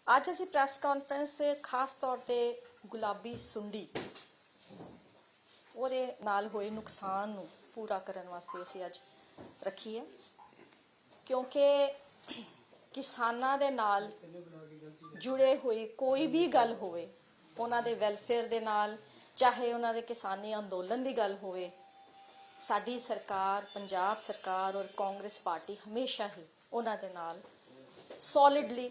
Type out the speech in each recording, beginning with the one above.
ਅੱਜ ਅਸੀਂ press conference ਖਾਸ ਤੌਰ ਤੇ ਗੁਲਾਬੀ ਸੁੰਡੀ ਉਹਦੇ ਨਾਲ ਹੋਏ ਨੁਕਸਾਨ ਨੂੰ ਪੂਰਾ ਕਰਨ ਵਾਸਤੇ ਅਸੀਂ ਅੱਜ ਰੱਖੀ ਹੈ, ਕਿਉਂਕਿ ਕਿਸਾਨਾਂ ਦੇ ਨਾਲ ਜੁੜੇ ਹੋਈ ਕੋਈ ਵੀ ਗੱਲ ਹੋਵੇ, ਉਹਨਾਂ ਦੇ ਵੈਲਫੇਅਰ ਦੇ ਨਾਲ, ਚਾਹੇ ਉਹਨਾਂ ਦੇ ਕਿਸਾਨੀ ਅੰਦੋਲਨ ਦੀ ਗੱਲ ਹੋਵੇ, ਸਾਡੀ ਸਰਕਾਰ, ਪੰਜਾਬ ਸਰਕਾਰ ਔਰ ਕਾਂਗਰਸ ਪਾਰਟੀ ਹਮੇਸ਼ਾ ਹੀ ਉਹਨਾਂ ਦੇ ਨਾਲ ਸੋਲਿਡਲੀ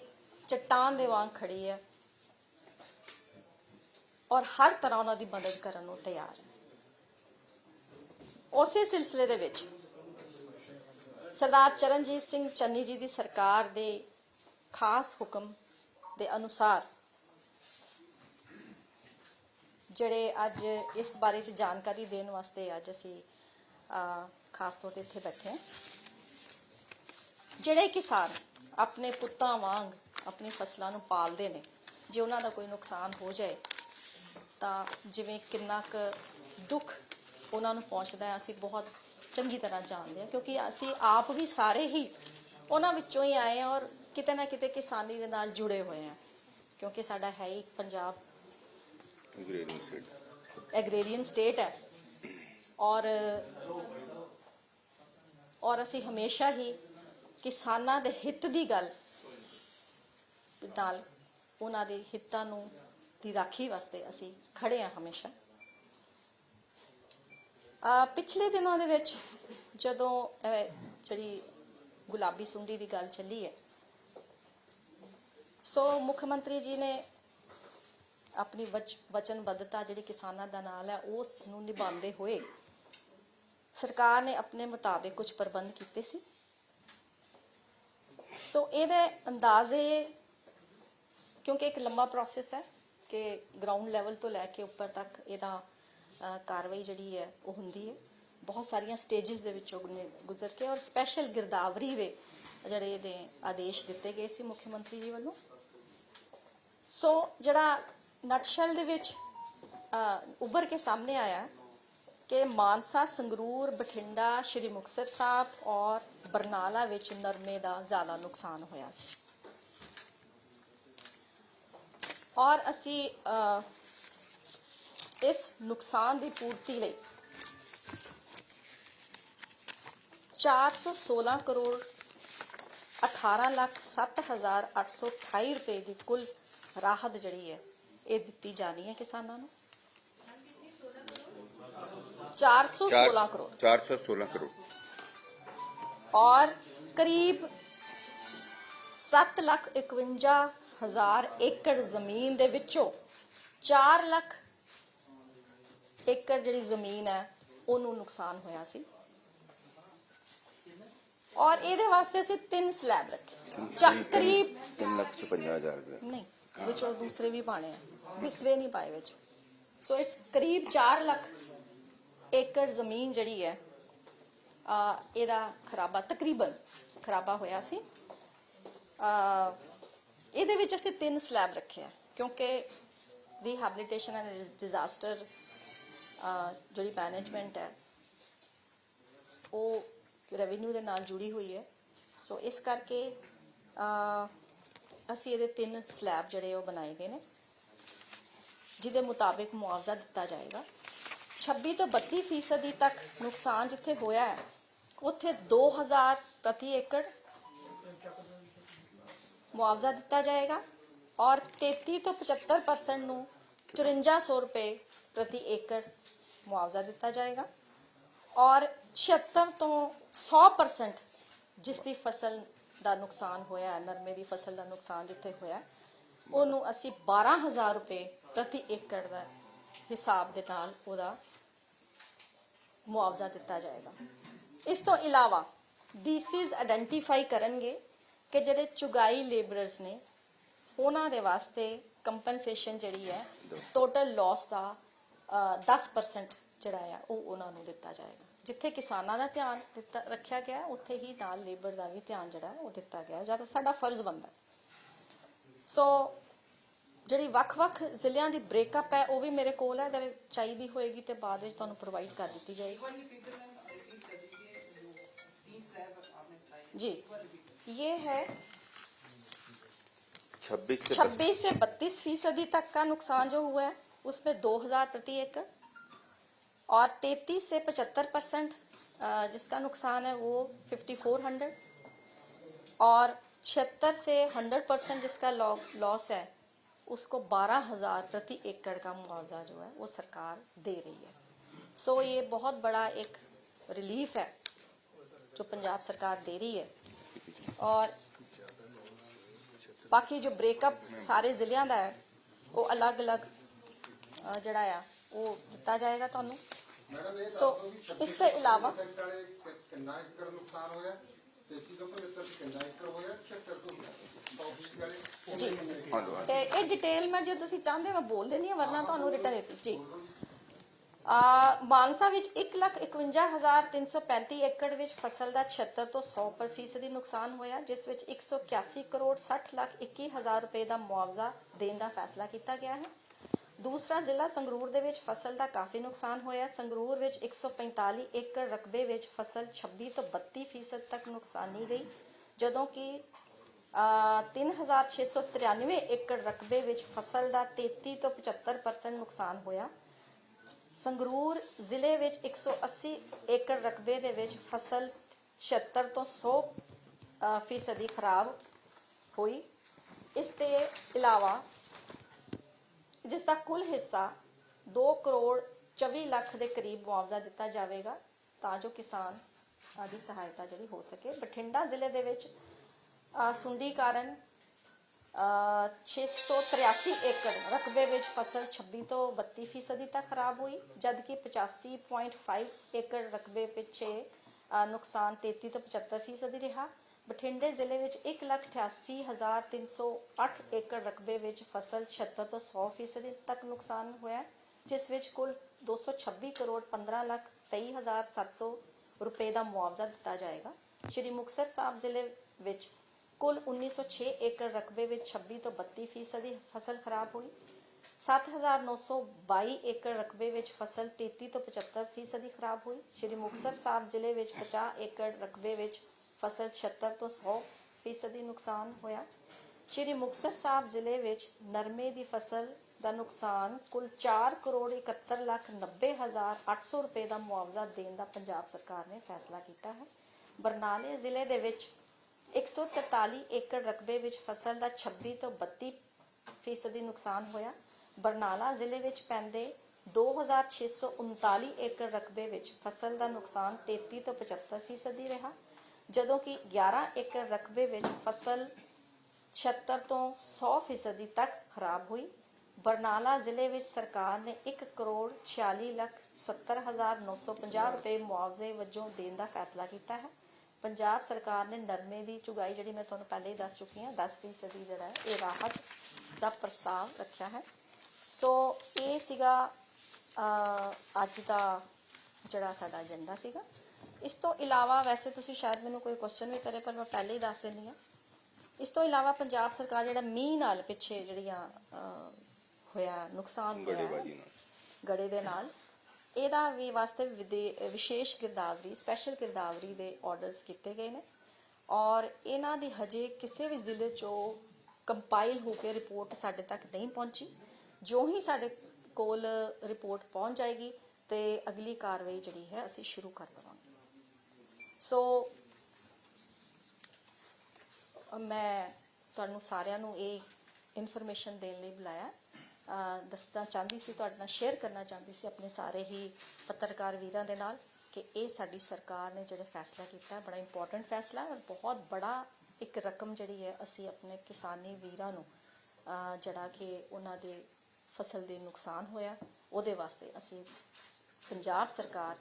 ਚੱਟਾਨ ਦੇ ਵਾਂਗ ਖੜੀ ਹੈ ਔਰ ਹਰ ਤਰ੍ਹਾਂ ਉਹਨਾਂ ਦੀ ਮਦਦ ਕਰਨ ਨੂੰ ਤਿਆਰ ਹੈ। ਉਸੇ ਸਿਲਸਿਲੇ ਦੇ ਵਿੱਚ ਸਰਦਾਰ ਚਰਨਜੀਤ ਸਿੰਘ ਚੰਨੀ ਜੀ ਦੀ ਸਰਕਾਰ ਦੇ ਖਾਸ ਹੁਕਮ ਦੇ ਅਨੁਸਾਰ ਜਿਹੜੇ ਅੱਜ ਇਸ ਬਾਰੇ ਚ ਜਾਣਕਾਰੀ ਦੇਣ ਵਾਸਤੇ ਅੱਜ ਅਸੀਂ ਖਾਸ ਤੌਰ ਤੇ ਇੱਥੇ ਬੈਠੇ ਹਾਂ। ਜਿਹੜੇ ਕਿਸਾਨ ਆਪਣੇ ਪੁੱਤਾਂ ਵਾਂਗ ਆਪਣੀ ਫਸਲਾਂ ਨੂੰ ਪਾਲਦੇ ਨੇ, ਜੇ ਉਹਨਾਂ ਦਾ ਕੋਈ ਨੁਕਸਾਨ ਹੋ ਜਾਏ ਤਾਂ ਜਿਵੇਂ ਕਿੰਨਾ ਕੁ ਦੁੱਖ ਉਹਨਾਂ ਨੂੰ ਪਹੁੰਚਦਾ ਹੈ, ਅਸੀਂ ਬਹੁਤ ਚੰਗੀ ਤਰ੍ਹਾਂ ਜਾਣਦੇ ਹਾਂ, ਕਿਉਂਕਿ ਅਸੀਂ ਆਪ ਵੀ ਸਾਰੇ ਹੀ ਉਹਨਾਂ ਵਿੱਚੋਂ ਹੀ ਆਏ ਹਾਂ ਔਰ ਕਿਤੇ ਨਾ ਕਿਤੇ ਕਿਸਾਨੀ ਦੇ ਨਾਲ ਜੁੜੇ ਹੋਏ ਹਾਂ, ਕਿਉਂਕਿ ਸਾਡਾ ਹੈ ਹੀ ਪੰਜਾਬ ਐਗਰੇਰੀਅਨ ਸਟੇਟ ਹੈ ਔਰ ਅਸੀਂ ਹਮੇਸ਼ਾ ਹੀ ਕਿਸਾਨਾਂ ਦੇ ਹਿੱਤ ਦੀ ਗੱਲ ਨਾਲ, ਉਹਨਾਂ ਦੇ ਹਿੱਤਾਂ ਨੂੰ ਦੀ ਰਾਖੀ ਵਾਸਤੇ ਅਸੀਂ ਖੜੇ ਹਾਂ ਹਮੇਸ਼ਾ। ਪਿਛਲੇ ਦਿਨਾਂ ਦੇ ਵਿੱਚ ਜਦੋਂ ਜਿਹੜੀ ਗੁਲਾਬੀ ਸੁੰਡੀ ਦੀ ਗੱਲ ਚੱਲੀ ਹੈ, ਸੋ ਮੁੱਖ ਮੰਤਰੀ ਜੀ ਨੇ ਆਪਣੀ ਵਚਨਬੱਧਤਾ ਜਿਹੜੀ ਕਿਸਾਨਾਂ ਦਾ ਨਾਲ ਹੈ ਉਸ ਨੂੰ ਨਿਭਾਉਂਦੇ ਹੋਏ ਸਰਕਾਰ ਨੇ ਆਪਣੇ ਮੁਤਾਬਿਕ ਕੁਝ ਪ੍ਰਬੰਧ ਕੀਤੇ ਸੀ। ਸੋ ਇਹਦੇ ਅੰਦਾਜ਼ੇ, ਕਿਉਂਕਿ ਇੱਕ ਲੰਬਾ ਪ੍ਰੋਸੈਸ ਹੈ ਕਿ ਗਰਾਊਂਡ ਲੈਵਲ ਤੋਂ ਲੈ ਕੇ ਉੱਪਰ ਤੱਕ ਇਹਦਾ ਕਾਰਵਾਈ ਜਿਹੜੀ ਹੈ ਉਹ ਹੁੰਦੀ ਹੈ, ਬਹੁਤ ਸਾਰੀਆਂ ਸਟੇਜਸ ਦੇ ਵਿੱਚੋਂ ਗੁਜ਼ਰ ਕੇ, ਔਰ ਸਪੈਸ਼ਲ ਗਿਰਦਾਵਰੀ ਦੇ ਜਿਹੜੇ ਨੇ ਆਦੇਸ਼ ਦਿੱਤੇ ਗਏ ਸੀ ਮੁੱਖ ਮੰਤਰੀ ਜੀ ਵੱਲੋਂ। ਸੋ ਜਿਹੜਾ ਨਟਸ਼ੈਲ ਦੇ ਵਿੱਚ ਉੱਭਰ ਕੇ ਸਾਹਮਣੇ ਆਇਆ ਕਿ ਮਾਨਸਾ, ਸੰਗਰੂਰ, ਬਠਿੰਡਾ, ਸ਼੍ਰੀ ਮੁਕਤਸਰ ਸਾਹਿਬ ਔਰ ਬਰਨਾਲਾ ਵਿੱਚ ਨਰਮੇ ਦਾ ਜ਼ਿਆਦਾ ਨੁਕਸਾਨ ਹੋਇਆ ਸੀ ਔਰ ਅਸੀਂ ਇਸ ਨੁਕਸਾਨ ਦੀ ਪੂਰਤੀ ਲਈ 416 ਕਰੋੜ 18,07,828 ਰੁਪਏ ਦੀ ਕੁੱਲ ਰਾਹਤ ਜਿਹੜੀ ਹੈ ਇਹ ਦਿੱਤੀ ਜਾਣੀ ਹੈ ਕਿਸਾਨਾਂ ਨੂੰ। 416 ਕਰੋੜ ਔਰ ਕਰੀਬ 7,51,000 ਏਕੜ ਜ਼ਮੀਨ ਦੇ ਵਿੱਚੋਂ 4 ਲੱਖ ਏਕੜ ਜਿਹੜੀ ਜ਼ਮੀਨ ਹੈ ਉਹਨੂੰ ਨੁਕਸਾਨ ਹੋਇਆ ਸੀ ਔਰ ਇਹਦੇ ਵਾਸਤੇ ਅਸੀਂ 3 ਸਲੈਬ ਰੱਖੇ, ਕਰੀਬ 3,50,000 ਨਹੀਂ, ਵਿੱਚੋਂ ਦੂਸਰੇ ਵੀ ਪਾਣੇ ਆ, ਵਿਸਵੇ ਨਹੀਂ ਪਾਏ ਵਿੱਚ। ਸੋ ਇਟਸ ਕਰੀਬ 4 ਲੱਖ ਏਕੜ ਜ਼ਮੀਨ ਜਿਹੜੀ ਹੈ ਇਹਦਾ ਖਰਾਬਾ, ਤਕਰੀਬਨ ਖਰਾਬਾ ਹੋਇਆ ਸੀ। ਇਹਦੇ ਵਿੱਚ ਅਸੀਂ 3 ਸਲੈਬ ਰੱਖੇ ਆ, ਕਿਉਂਕਿ ਰੀਹੈਬਿਲਿਟੇਸ਼ਨ ਐਂਡ ਡਿਜ਼ਾਸਟਰ ਜਿਹੜੀ ਮੈਨੇਜਮੈਂਟ ਹੈ ਉਹ ਰੈਵਨਿਊ ਦੇ ਨਾਲ ਜੁੜੀ ਹੋਈ ਹੈ। ਸੋ ਇਸ ਕਰਕੇ ਅਸੀਂ ਇਹਦੇ 3 ਸਲੈਬ ਜਿਹੜੇ ਉਹ ਬਣਾਏ ਗਏ ਨੇ, ਜਿਹਦੇ ਮੁਤਾਬਿਕ ਮੁਆਵਜ਼ਾ ਦਿੱਤਾ ਜਾਏਗਾ। 26 ਤੋਂ 32% ਤੱਕ ਨੁਕਸਾਨ ਜਿੱਥੇ ਹੋਇਆ ਹੈ ਉੱਥੇ 2,000 ਪ੍ਰਤੀ ਏਕੜ ਮੁਆਵਜ਼ਾ ਦਿੱਤਾ ਜਾਏਗਾ ਔਰ 33 ਤੋਂ 75% ਨੂੰ 5400 ਰੁਪਏ ਪ੍ਰਤੀ ਏਕੜ ਮੁਆਵਜ਼ਾ ਦਿੱਤਾ ਜਾਏਗਾ ਔਰ 76 ਤੋਂ 100% ਜਿਸ ਦੀ ਫਸਲ ਦਾ ਨੁਕਸਾਨ ਹੋਇਆ, ਨਰਮੇ ਦੀ ਫਸਲ ਦਾ ਨੁਕਸਾਨ ਜਿੱਥੇ ਹੋਇਆ, ਉਹਨੂੰ ਅਸੀਂ 12,000 ਰੁਪਏ ਪ੍ਰਤੀ ਏਕੜ ਦਾ ਹਿਸਾਬ ਦੇ ਨਾਲ ਉਹਦਾ ਮੁਆਵਜ਼ਾ ਦਿੱਤਾ ਜਾਏਗਾ। ਇਸ ਤੋਂ ਇਲਾਵਾ ਡੀਸੀਜ਼ ਆਇਡੈਂਟੀਫਾਈ ਕਰਨਗੇ ਕਿ ਜਿਹੜੇ ਚੁਗਾਈ ਲੇਬਰਰਸ ਨੇ ਉਹਨਾਂ ਦੇ ਵਾਸਤੇ ਕੰਪਨਸੇਸ਼ਨ ਜਿਹੜੀ ਹੈ ਟੋਟਲ ਲਾਸ ਦਾ 10% ਜਿਹੜਾ ਹੈ ਉਹ ਉਹਨਾਂ ਨੂੰ ਦਿੱਤਾ ਜਾਏਗਾ। ਜਿੱਥੇ ਕਿਸਾਨਾਂ ਦਾ ਧਿਆਨ ਰੱਖਿਆ ਗਿਆ ਉੱਥੇ ਹੀ ਨਾਲ ਲੇਬਰ ਦਾ ਵੀ ਧਿਆਨ ਜਿਹੜਾ ਉਹ ਦਿੱਤਾ ਗਿਆ, ਜਦ ਸਾਡਾ ਫਰਜ਼ ਬਣਦਾ। ਸੋ ਜਿਹੜੀ ਵੱਖ-ਵੱਖ ਜ਼ਿਲ੍ਹਿਆਂ ਦੀ ਬ੍ਰੇਕਅਪ ਹੈ ਉਹ ਵੀ ਮੇਰੇ ਕੋਲ ਹੈ, ਅਗਰ ਚਾਹੀਦੀ ਹੋਏਗੀ ਤੇ ਬਾਅਦ ਵਿੱਚ ਤੁਹਾਨੂੰ ਪ੍ਰੋਵਾਈਡ ਕਰ ਦਿੱਤੀ ਜਾਏਗੀ। जी, ये है 26 से 32% तक का नुकसान जो हुआ है उसमें 2000 प्रति एकड़, और 33 से 75% जिसका नुकसान है वो 5400, और 76 से 100% जिसका लॉस है उसको 12000 प्रति एकड़ का मुआवजा जो है वो सरकार दे रही है। सो ये बहुत बड़ा एक रिलीफ है जो पंजाब सरकार दे रही है। और बाकी जो ब्रेकअप सारे ਜ਼ਿਲ੍ਹਿਆਂ ਦਾ ਹੈ ਉਹ ਅਲੱਗ-ਅਲੱਗ ਜਿਹੜਾ ਆ ਉਹ ਦਿੱਤਾ ਜਾਏਗਾ ਤੁਹਾਨੂੰ। ਸੋ ਇਸ ਤੋਂ ਇਲਾਵਾ ਕਿੰਨਾ ਏਕੜ ਨੁਕਸਾਨ ਹੋਇਆ, 33 ਤੋਂ 75 ਕਿੰਨਾ ਏਕੜ ਹੋਇਆ, 76 ਤੋਂ 100 ਵਾਲੇ ਜੀ ਤੇ ਇਹ ਡਿਟੇਲ ਮੈਂ ਜੇ ਤੁਸੀਂ ਚਾਹੁੰਦੇ ਮੈਂ ਬੋਲ ਦੇਣੀ ਆ, ਵਰਨਾ ਤੁਹਾਨੂੰ ਰਿਟਨ ਦਿੱਤੀ ਜੀ। ਮਾਨਸਾ ਵਿੱਚ 1,51,335 ਏਕੜ ਵਿੱਚ ਫਸਲ ਦਾ 76 ਤੋਂ 100% ਨੁਕਸਾਨ ਹੋਇਆ, ਜਿਸ ਵਿੱਚ 181 ਕਰੋੜ 60 ਲੱਖ 21 ਹਜ਼ਾਰ ਰੁਪਏ ਦਾ ਮੁਆਵਜ਼ਾ ਦੇਣ ਦਾ ਫੈਸਲਾ ਕੀਤਾ ਗਿਆ ਹੈ। ਦੂਸਰਾ ਜ਼ਿਲ੍ਹਾ ਸੰਗਰੂਰ ਦੇ ਵਿੱਚ ਫਸਲ ਦਾ ਕਾਫੀ ਨੁਕਸਾਨ ਹੋਇਆ। ਸੰਗਰੂਰ ਵਿੱਚ 145 ਏਕੜ ਰਕਬੇ ਵਿੱਚ ਫਸਲ 26 ਤੋਂ 32% ਤੱਕ ਨੁਕਸਾਨੀ ਗਈ, ਜਦੋਂ ਕਿ 3693 ਏਕੜ ਰਕਬੇ ਵਿੱਚ ਫਸਲ ਦਾ 33 ਤੋਂ 75% ਨੁਕਸਾਨ ਹੋਇਆ। ਸੰਗਰੂਰ ਜ਼ਿਲ੍ਹੇ ਵਿੱਚ 180 ਏਕੜ ਰਕਬੇ ਦੇ ਵਿੱਚ ਫਸਲ 76 ਤੋਂ 100% ਖਰਾਬ ਹੋਈ। ਇਸ ਦੇ ਇਲਾਵਾ ਜਿਸ ਦਾ ਕੁੱਲ ਹਿੱਸਾ 2 ਕਰੋੜ 24 ਲੱਖ ਦੇ ਕਰੀਬ ਮੁਆਵਜ਼ਾ ਦਿੱਤਾ ਜਾਵੇਗਾ ਤਾਂ ਜੋ ਕਿਸਾਨ ਦੀ ਸਹਾਇਤਾ ਜਿਹੜੀ ਹੋ ਸਕੇ। ਬਠਿੰਡਾ ਜ਼ਿਲ੍ਹੇ ਦੇ ਵਿੱਚ ਸੁੰਡੀ ਕਾਰਨ 683 ਏਕੜ ਰਕਬੇ ਵਿੱਚ ਫਸਲ 26 ਤੋਂ 32% ਤੱਕ ਖਰਾਬ ਹੋਈ, ਜਦਕਿ 85.5 ਏਕੜ ਰਕਬੇ ਪਿੱਛੇ ਨੁਕਸਾਨ 33 ਤੋਂ 75% ਰਿਹਾ। ਬਠਿੰਡੇ ਜ਼ਿਲ੍ਹੇ ਵਿੱਚ 1,88,308 ਏਕੜ ਰਕਬੇ ਵਿੱਚ ਫਸਲ 76 ਤੋਂ 100% ਤੱਕ ਨੁਕਸਾਨ ਹੋਇਆ, ਜਿਸ ਵਿੱਚ ਕੁੱਲ 226 ਕਰੋੜ 15 ਲੱਖ 23,700 ਰੁਪਏ ਦਾ ਮੁਆਵਜ਼ਾ ਦਿੱਤਾ ਜਾਏਗਾ। ਸ਼੍ਰੀ ਮੁਕਤਸਰ ਸਾਹਿਬ ਜ਼ਿਲ੍ਹੇ ਵਿੱਚ ਕੁੱਲ 1906 ਏਕੜ ਰਕਬੇ ਵਿੱਚ 26 ਤੋਂ 32% ਫਸਲ ਖਰਾਬ ਹੋਈ। 7,922 ਏਕੜ ਰਕਬੇ ਵਿੱਚ ਫਸਲ 33 ਤੋਂ 75% ਖਰਾਬ ਹੋਈ। ਸ਼੍ਰੀ ਮੁਕਤਸਰ ਸਾਹਿਬ ਜ਼ਿਲ੍ਹੇ ਵਿੱਚ 50 ਏਕੜ ਰਕਬੇ ਵਿੱਚ ਫਸਲ 76 ਤੋਂ 100% ਨੁਕਸਾਨ ਹੋਇਆ। ਸ਼੍ਰੀ ਮੁਕਤਸਰ ਸਾਹਿਬ ਜ਼ਿਲ੍ਹੇ ਵਿੱਚ ਨਰਮੇ ਦੀ ਫਸਲ ਦਾ ਨੁਕਸਾਨ ਕੁੱਲ 4 ਕਰੋੜ 71 ਲੱਖ 90 ਹਜ਼ਾਰ 800 ਰੁਪਏ ਦਾ ਮੁਆਵਜ਼ਾ ਦੇਣ ਦਾ ਪੰਜਾਬ ਸਰਕਾਰ ਨੇ ਫੈਸਲਾ ਕੀਤਾ ਹੈ। ਬਰਨਾਲੇ ਜ਼ਿਲ੍ਹੇ ਦੇ ਵਿੱਚ 143 ਏਕੜ ਰਕਬੇ ਵਿੱਚ ਫਸਲ ਦਾ 26 ਤੋਂ 32% ਨੁਕਸਾਨ ਹੋਇਆ। ਬਰਨਾਲਾ ਜ਼ਿਲ੍ਹੇ ਵਿੱਚ ਪੈਂਦੇ 2,639 ਏਕੜ ਰਕਬੇ ਵਿੱਚ ਫਸਲ ਦਾ ਨੁਕਸਾਨ 33 ਤੋਂ 75% ਰਿਹਾ, ਜਦੋਂ ਕਿ 11 ਏਕੜ ਰਕਬੇ ਵਿੱਚ ਫਸਲ 76 ਤੋਂ 100% ਤੱਕ ਖਰਾਬ ਹੋਈ। ਬਰਨਾਲਾ ਜ਼ਿਲ੍ਹੇ ਵਿੱਚ ਸਰਕਾਰ ਨੇ 1 ਕਰੋੜ 46 ਲੱਖ 70 ਹਜ਼ਾਰ 950 ਰੁਪਏ ਮੁਆਵਜ਼ੇ ਵਜੋਂ ਦੇਣ ਦਾ ਫੈਸਲਾ ਕੀਤਾ ਹੈ। ਪੰਜਾਬ ਸਰਕਾਰ ਨੇ ਨਰਮੇ ਦੀ ਚੁਗਾਈ ਜਿਹੜੀ ਮੈਂ ਤੁਹਾਨੂੰ ਪਹਿਲੇ ਹੀ ਦੱਸ ਚੁੱਕੀ ਹਾਂ 10% ਜਿਹੜਾ ਹੈ ਇਹ ਰਾਹਤ ਦਾ ਪ੍ਰਸਤਾਵ ਰੱਖਿਆ ਹੈ। ਸੋ ਇਹ ਸੀਗਾ ਅੱਜ ਦਾ ਜਿਹੜਾ ਸਾਡਾ ਏਜੰਡਾ ਸੀਗਾ। ਇਸ ਤੋਂ ਇਲਾਵਾ ਵੈਸੇ ਤੁਸੀਂ ਸ਼ਾਇਦ ਮੈਨੂੰ ਕੋਈ ਕੁਐਸਚਨ ਵੀ ਕਰੇ, ਪਰ ਮੈਂ ਪਹਿਲੇ ਹੀ ਦੱਸ ਦਿੰਦੀ ਹਾਂ। ਇਸ ਤੋਂ ਇਲਾਵਾ ਪੰਜਾਬ ਸਰਕਾਰ ਜਿਹੜਾ ਮੀਂਹ ਨਾਲ ਪਿੱਛੇ ਜਿਹੜੀਆਂ ਹੋਇਆ ਨੁਕਸਾਨ ਹੋਇਆ ਗੜੇ ਦੇ ਨਾਲ, ਇਹਦਾ ਵੀ ਵਾਸਤੇ ਵਿਸ਼ੇਸ਼ ਗਿਰਦਾਵਰੀ ਸਪੈਸ਼ਲ ਗਿਰਦਾਵਰੀ ਦੇ ਆਰਡਰਸ ਕੀਤੇ ਗਏ ਨੇ, ਔਰ ਇਹਨਾਂ ਦੀ ਹਜੇ ਕਿਸੇ ਵੀ ਜ਼ਿਲ੍ਹੇ 'ਚੋਂ ਕੰਪਾਈਲ ਹੋ ਕੇ ਰਿਪੋਰਟ ਸਾਡੇ ਤੱਕ ਨਹੀਂ ਪਹੁੰਚੀ। ਜੋ ਹੀ ਸਾਡੇ ਕੋਲ ਰਿਪੋਰਟ ਪਹੁੰਚ ਜਾਏਗੀ ਤੇ ਅਗਲੀ ਕਾਰਵਾਈ ਜਿਹੜੀ ਹੈ ਅਸੀਂ ਸ਼ੁਰੂ ਕਰ ਦੇਵਾਂਗੇ। ਸੋ ਮੈਂ ਤੁਹਾਨੂੰ ਸਾਰਿਆਂ ਨੂੰ ਇਹ ਇਨਫੋਰਮੇਸ਼ਨ ਦੇਣ ਲਈ ਬੁਲਾਇਆ, ਦੱਸਣਾ ਚਾਹੁੰਦੀ ਸੀ, ਤੁਹਾਡੇ ਨਾਲ ਸ਼ੇਅਰ ਕਰਨਾ ਚਾਹੁੰਦੀ ਸੀ ਆਪਣੇ ਸਾਰੇ ਹੀ ਪੱਤਰਕਾਰ ਵੀਰਾਂ ਦੇ ਨਾਲ ਕਿ ਇਹ ਸਾਡੀ ਸਰਕਾਰ ਨੇ ਜਿਹੜਾ ਫੈਸਲਾ ਕੀਤਾ ਬੜਾ ਇੰਪੋਰਟੈਂਟ ਫੈਸਲਾ ਹੈ, ਔਰ ਬਹੁਤ ਬੜਾ ਇੱਕ ਰਕਮ ਜਿਹੜੀ ਹੈ ਅਸੀਂ ਆਪਣੇ ਕਿਸਾਨੀ ਵੀਰਾਂ ਨੂੰ ਜਿਹੜਾ ਕਿ ਉਹਨਾਂ ਦੇ ਫਸਲ ਦੇ ਨੁਕਸਾਨ ਹੋਇਆ ਉਹਦੇ ਵਾਸਤੇ ਅਸੀਂ ਪੰਜਾਬ ਸਰਕਾਰ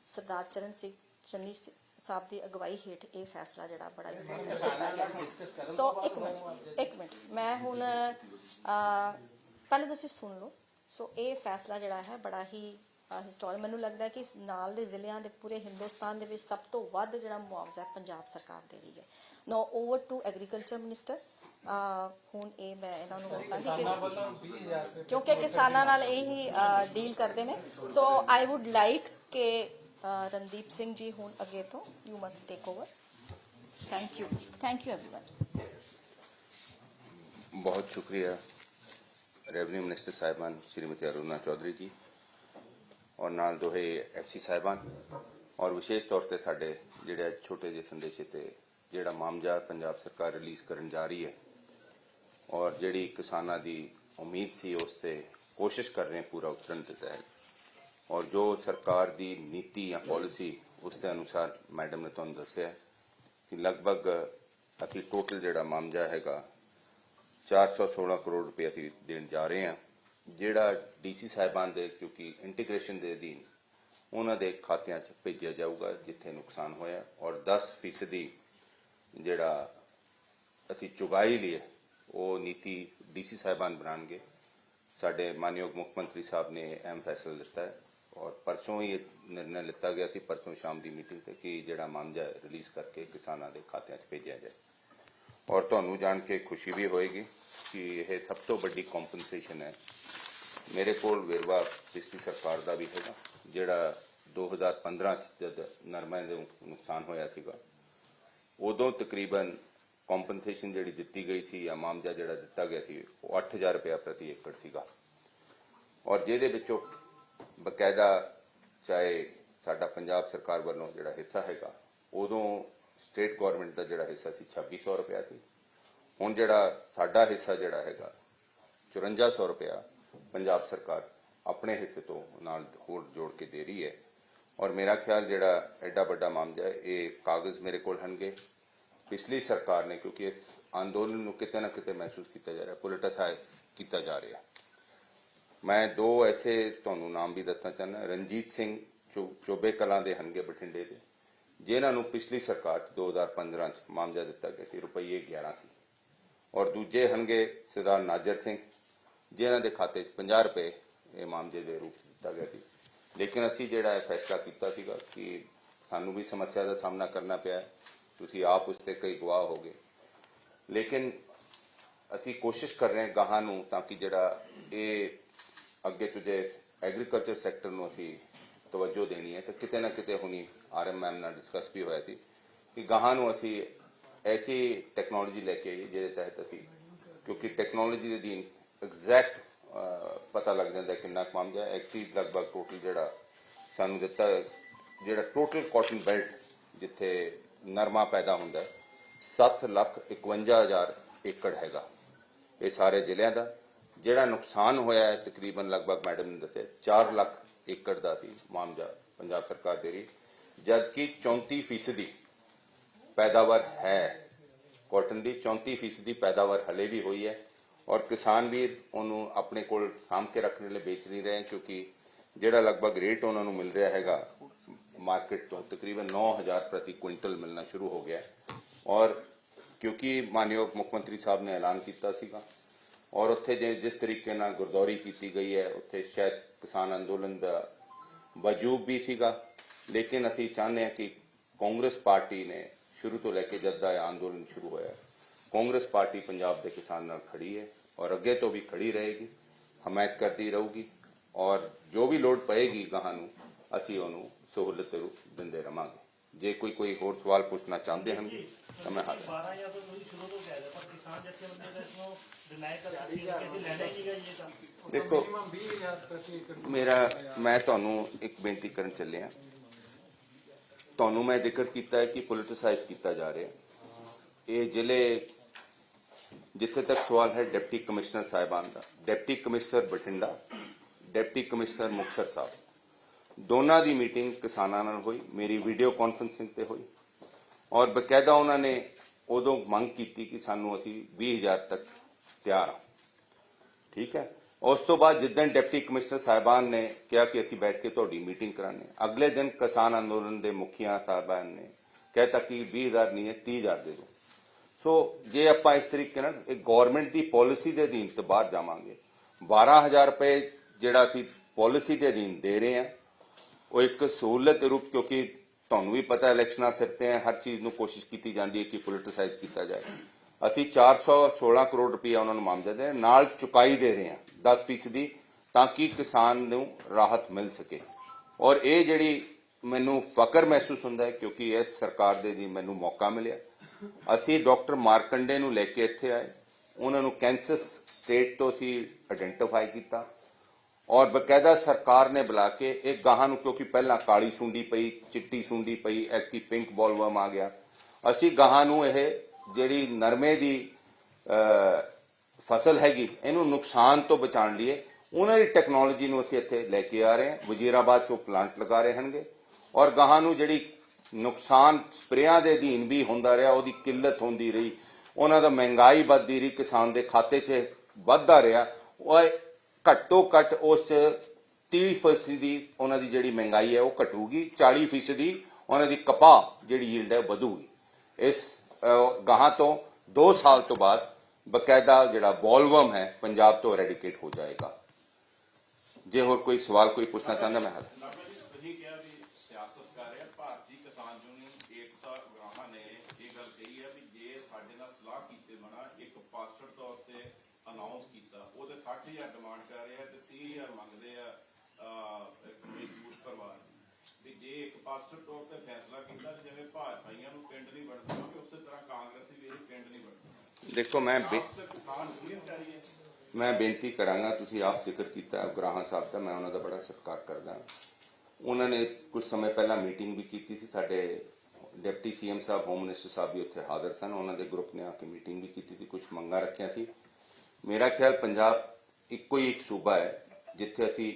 ਸਰਦਾਰ ਚਰਨ ਸਿੰਘ ਚੰਨੀ ਸਾਹਿਬ ਦੀ ਅਗਵਾਈ ਹੇਠ ਇਹ ਫੈਸਲਾ ਜਿਹੜਾ ਬੜਾ ਇੰਪੋਰਟੈਂਟ ਕੀਤਾ ਗਿਆ। ਸੋ ਇੱਕ ਮਿੰਟ ਮੈਂ ਹੁਣ ਪਹਿਲੇ ਤੁਸੀਂ ਸੁਣ ਲਓ। ਸੋ ਇਹ ਫੈਸਲਾ ਜਿਹੜਾ ਹੈ ਬੜਾ ਹੀ ਹਿਸਟੋਰੀਕਲ ਮੈਨੂੰ ਲੱਗਦਾ ਕਿ ਨਾਲ ਦੇ ਜ਼ਿਲ੍ਹਿਆਂ ਦੇ ਪੂਰੇ ਹਿੰਦੁਸਤਾਨ ਦੇ ਵਿੱਚ ਸਭ ਤੋਂ ਵੱਧ ਜਿਹੜਾ ਮੁਆਵਜ਼ਾ ਪੰਜਾਬ ਸਰਕਾਰ ਦੇ ਰਹੀ ਹੈ। ਨਾਓ ਓਵਰ ਟੂ ਐਗਰੀਕਲਚਰ ਮਿਨਿਸਟਰ। ਹੁਣ ਇਹ ਮੈਂ ਇਹਨਾਂ ਨੂੰ ਦੱਸਾਂਗੀ ਕਿ ਕਿਉਂਕਿ ਕਿਸਾਨਾਂ ਨਾਲ ਇਹ ਹੀ ਡੀਲ ਕਰਦੇ ਨੇ। ਸੋ ਆਈ ਵੁੱਡ ਲਾਈਕ ਕਿ ਰਣਦੀਪ ਸਿੰਘ ਜੀ ਹੁਣ ਅੱਗੇ ਤੋਂ you must take over. Thank you everyone. बहुत शुक्रिया रेवन्यू मिनिस्टर साहिबान श्रीमती अरुणा चौधरी जी और नाल दोहे FC साहिबान और विशेष तौर पर साढ़े ਜਿਹੜੇ छोटे ਜਿਹੇ संदेशे ते ਜਿਹੜਾ मामजा पंजाब सरकार रिलीज़ करन जा रही है और ਜਿਹੜੀ किसानां दी उम्मीद सी उस ते कोशिश कर रहे हैं पूरा उतरन के तहत और जो सरकार दी नीति या पॉलिसी उसके अनुसार मैडम ने तुहानूं दस्सिया कि लगभग असीं टोटल जिहड़ा मामजा हैगा 416 करोड़ रुपये असीं देण जा रहे हैं जिहड़ा DC साहिबान दे क्योंकि इंटीग्रेशन के अधीन उन्हां दे खात्यां च भेजिया जाऊगा जिथे नुकसान होया और 10% जिहड़ा असीं चुगाई लिए वो नीति DC साहिबान बनाणगे। साडे मानयोग मुख मंत्री साहब ने अहम फैसला लिता है और परसों ही निर्णय लिता गया कि परसों शाम की मीटिंग से कि जिहड़ा मामजा रिलीज़ करके किसानों के खात्यां च भेजिया जाए और तुहानूं जान के खुशी भी होएगी कि यह सब तो बड़ी कॉम्पनसेशन है। मेरे कोल वेरवा पिछली सरकार का भी है जिहड़ा 2015 जब नरमे दे नुकसान होया सीगा उदों तकरीबन कॉम्पनसेशन जिहड़ी दित्ती गई सी या मामजा जिहड़ा दिता गया सी वो 8000 रुपया प्रति एकड़ सीगा और जिहदे विचों बकायदा चाहे साडा पंजाब सरकार वालों जिहड़ा हिस्सा हैगा उदों स्टेट गौरमेंट का जिहड़ा हिस्सा सी 2600 रुपया सी हुण जिहड़ा साडा हिस्सा जिहड़ा हैगा 5400 रुपया पंजाब सरकार अपने हिस्से तो नाल होर जोड़ के दे रही है और मेरा ख्याल जिहड़ा एडा बड़ा मामजा है ये कागज़ मेरे कोल हनगे। पिछली सरकार ने क्योंकि इस अंदोलन नूं किते ना किते महसूस किया जा रहा पोलिटिसाइज किया जा रहा मैं दो ऐसे तुहानूं नाम भी दसना चाहना रणजीत सिंह चोबे कलां दे हनगे बठिंडे दे जिन्हां नूं पिछली सरकार 2015 च मामजा दिता गया सी रुपये 11 सी और दूजे हनगे सरदार नाजर सिंह जिन्हां दे खाते 50 रुपये ये मामजे के रूप दिता गया सी लेकिन असी जिहड़ा फैसला किया सीगा कि सानू भी समस्या का सामना करना पिया तुसीं आप उससे कई गवाह हो गए लेकिन असी कोशिश कर रहे हैं गाहां नूं ताकि जिहड़ा ये अगे तुझे एग्रीकल्चर सैक्टर नूं असी तवज्जो देनी है तो किते ना किते हुणी RM नाल डिस्कस भी होया सी कि गाहां नूं असी ऐसी टैक्नोलॉजी लैके आईए जिहदे तहत असी क्योंकि टैक्नोलॉजी के अधीन एग्जैक्ट पता लग जाता है कितना मामजा एक्चुअली लगभग टोटल जिहड़ा सानू दिता जिहड़ा टोटल कॉटन बेल्ट जिथे नरमा पैदा होंदा 7,51,000 एकड़ हैगा ये सारे जिलियां दा जिहड़ा नुकसान होया है तकरीबन लगभग मैडम ने दस्सिया 4 लाख एकड़ दा सी मामजा पंजाब सरकार दे रही जबकि 34% पैदावार है कॉटन की 34% पैदावार हले भी हुई है और किसान भी उन्होंने अपने कोल साम के रखने लिए बेच नहीं रहे क्योंकि जिहड़ा लगभग रेट उन्होंने मिल रहा हैगा मार्केट तो तकरीबन 9,000 प्रति क्विंटल मिलना शुरू हो गया और क्योंकि मानयोग मुख्यमंत्री साहब ने ऐलान किया सीगा और उत्थे जिस तरीके नाल गुरदौरी की गई है उत्थे शायद किसान अंदोलन का वजूब भी सीगा लेकिन असीं चाहते हैं कि कांग्रेस पार्टी ने शुरू तो लैके जद दा अंदोलन शुरू होया कांग्रेस पार्टी पंजाब के किसान नाल खड़ी है और अगे तो भी खड़ी रहेगी हमायत करती रहूगी और जो भी लोड़ पएगी गाहां नूं असीं उहनूं सहूलत रूप दिंदे रहांगे। जे कोई होर सवाल पूछना चाहते हैं तो मैं हाजिर देखो मैं तुहानूं एक बेनती करन चलिया तुहानूं मैं जिक्र किया है कि पोलिटिसाइज किया जा रहा है ये जिले जिथे तक सवाल है डिप्टी कमिश्नर साहिबान का deputy commissioner Bathinda deputy commissioner Muktsar साहब दोनों की मीटिंग किसानों नाल हुई मेरी वीडियो कॉन्फ्रेंसिंग ते हुई और बकायदा उन्होंने उदों मंग की कि सानू असी 20,000 तक तैयार हाँ ठीक है उस तो बाद जिदन डिप्टी कमिश्नर साहिबान ने कहा कि असी बैठ के तुहाडी मीटिंग कराने अगले दिन किसान अंदोलन के मुखिया साहिबान ने कहता कि 20,000 नहीं है 30,000 दे दो सो जे आप इस तरीके एक गौरमेंट की पॉलिसी के अधीन तो बाहर जावांगे 12,000 रुपए जिहड़ा असीं पॉलिसी के अधीन दे रहे हैं वो एक सहूलत रूप क्योंकि तुहानूं भी पता इलैक्शनां सिर ते है हर चीज़ नूं कोशिश की जाती है कि पोलिटिसाइज किया जाए असीं 416 करोड़ रुपया उन्होंने मामजा दे नाल चुकाई दे रहे हैं 10% ताकि किसान नूं राहत मिल सके और ये जिहड़ी मैनूं फकर महसूस होंदा है क्योंकि इस सरकार दे दी मैनूं मौका मिलिया असी डॉक्टर मारकंडे नूं लैके इत्थे आए ਉਹਨਾਂ ਨੂੰ ਕੈਂਸਸ ਸਟੇਟ ਤੋਂ ਅਸੀਂ ਆਇਡੈਂਟੀਫਾਈ ਕੀਤਾ ਔਰ ਬਕਾਇਦਾ ਸਰਕਾਰ ਨੇ ਬੁਲਾ ਕੇ ਇੱਕ ਗਾਹਾਂ ਨੂੰ, ਕਿਉਂਕਿ ਪਹਿਲਾਂ ਕਾਲੀ ਸੁੰਡੀ ਪਈ, ਚਿੱਟੀ ਸੁੰਡੀ ਪਈ, ਐਤਕੀ ਪਿੰਕ ਬੋਲਵਰਮ ਆ ਗਿਆ, ਅਸੀਂ ਗਾਹਾਂ ਨੂੰ ਇਹ ਜਿਹੜੀ ਨਰਮੇ ਦੀ ਫਸਲ ਹੈਗੀ ਇਹਨੂੰ ਨੁਕਸਾਨ ਤੋਂ ਬਚਾਉਣ ਲਈ ਉਹਨਾਂ ਦੀ ਟੈਕਨੋਲੋਜੀ ਨੂੰ ਅਸੀਂ ਇੱਥੇ ਲੈ ਕੇ ਆ ਰਹੇ ਹਾਂ। ਵਜ਼ੀਰਾਬਾਦ 'ਚੋਂ ਪਲਾਂਟ ਲਗਾ ਰਹੇ ਹਨਗੇ ਔਰ ਗਾਹਾਂ ਨੂੰ ਜਿਹੜੀ ਨੁਕਸਾਨ ਸਪਰੇਆਂ ਦੇ ਅਧੀਨ ਵੀ ਹੁੰਦਾ ਰਿਹਾ, ਉਹਦੀ ਕਿੱਲਤ ਹੁੰਦੀ ਰਹੀ, ਉਹਨਾਂ ਦਾ ਮਹਿੰਗਾਈ ਵੱਧਦੀ ਰਹੀ, ਕਿਸਾਨ ਦੇ ਖਾਤੇ 'ਚ ਵੱਧਦਾ ਰਿਹਾ, ਉਹ ਘੱਟੋ ਘੱਟ ਉਸ 30% ਦੀ ਉਹਨਾਂ ਦੀ ਜਿਹੜੀ ਮਹਿੰਗਾਈ ਹੈ ਉਹ ਘਟੂਗੀ, 40% ਦੀ ਉਹਨਾਂ ਦੀ ਕਪਾਹ ਜਿਹੜੀ ਯੀਲਡ ਹੈ ਉਹ ਵਧੂਗੀ। ਇਸ ਗਾਹਾਂ ਤੋਂ 2 ਸਾਲ ਤੋਂ ਬਾਅਦ ਬਕਾਇਦਾ ਜਿਹੜਾ ਬੋਲਵਰਮ ਹੈ ਪੰਜਾਬ ਤੋਂ ਐਰੈਡੀਕੇਟ ਹੋ ਜਾਏਗਾ। ਜੇ ਹੋਰ ਕੋਈ ਸਵਾਲ ਕੋਈ ਪੁੱਛਣਾ ਚਾਹੁੰਦਾ ਮੈਂ ਹਾਲ ਤੁਸੀਂ ਕਿਹਾ ਵੀ ਸਿਆਸਤ ਕਰ ਰਿਹਾ ਭਾਰਤੀ ਕਿਸਾਨ ਯੂਨੀਅਨ ਏਕਤਾ ਉਗਰਾਹਾਂ ਨੇ ਇਹ ਗੱਲ ਕਹੀ ਹੈ ਵੀ ਜੇ ਸਾਡੇ ਨਾਲ ਸਲਾਹ ਕੀਤੇ ਬਿਨਾਂ ਇੱਕ ਪਾਸਟਰ ਤੌਰ ਤੇ ਅਨਾਉਂਸ ਕੀਤਾ, ਉਹਦੇ 60,000 ਡਿਮਾਂਡ ਕਰ ਰਿਹਾ ਤੇ 30,000 ਮੰਗਦੇ ਆ ਮਜ਼ਦੂਰ ਪਰਿਵਾਰ, ਵੀ ਜੇ ਇੱਕ ਪਾਸਟਰ ਤੌਰ ਤੇ ਫੈਸਲਾ ਕੀਤਾ ਜਿਵੇਂ ਭਾਜਪਾਈਆਂ ਨੂੰ ਪਿੰਡ ਨਹੀਂ ਬਣਦਾ, ਉਸੇ ਤਰ੍ਹਾਂ ਕਾਂਗਰਸੀ ਵੀ ਇਹ ਪਿੰਡ ਨਹੀਂ ਬਣਦਾ। ਦੇਖੋ ਕਿਸਾਨ ਯੂਨੀਅਨ ਕਰ ਰਹੀ ਹੈ। ਮੈਂ ਬੇਨਤੀ ਕਰਾਂਗਾ, ਤੁਸੀਂ ਆਪ ਜ਼ਿਕਰ ਕੀਤਾ ਉਗਰਾਹਾਂ ਸਾਹਿਬ ਦਾ, ਮੈਂ ਉਹਨਾਂ ਦਾ ਬੜਾ ਸਤਿਕਾਰ ਕਰਦਾ। ਉਹਨਾਂ ਨੇ ਕੁਝ ਸਮੇਂ ਪਹਿਲਾਂ ਮੀਟਿੰਗ ਵੀ ਕੀਤੀ ਸੀ, ਸਾਡੇ ਡਿਪਟੀ ਸੀਐਮ ਸਾਹਿਬ, ਹੋਮ ਮਿਨਿਸਟਰ ਸਾਹਿਬ ਵੀ ਉੱਥੇ ਹਾਜ਼ਰ ਸਨ, ਉਹਨਾਂ ਦੇ ਗਰੁੱਪ ਨੇ ਆ ਕੇ ਮੀਟਿੰਗ ਵੀ ਕੀਤੀ ਸੀ, ਕੁਝ ਮੰਗਾਂ ਰੱਖੀਆਂ ਸੀ। ਮੇਰਾ ਖਿਆਲ ਪੰਜਾਬ ਇੱਕੋ ਹੀ ਇੱਕ ਸੂਬਾ ਹੈ ਜਿੱਥੇ ਅਸੀਂ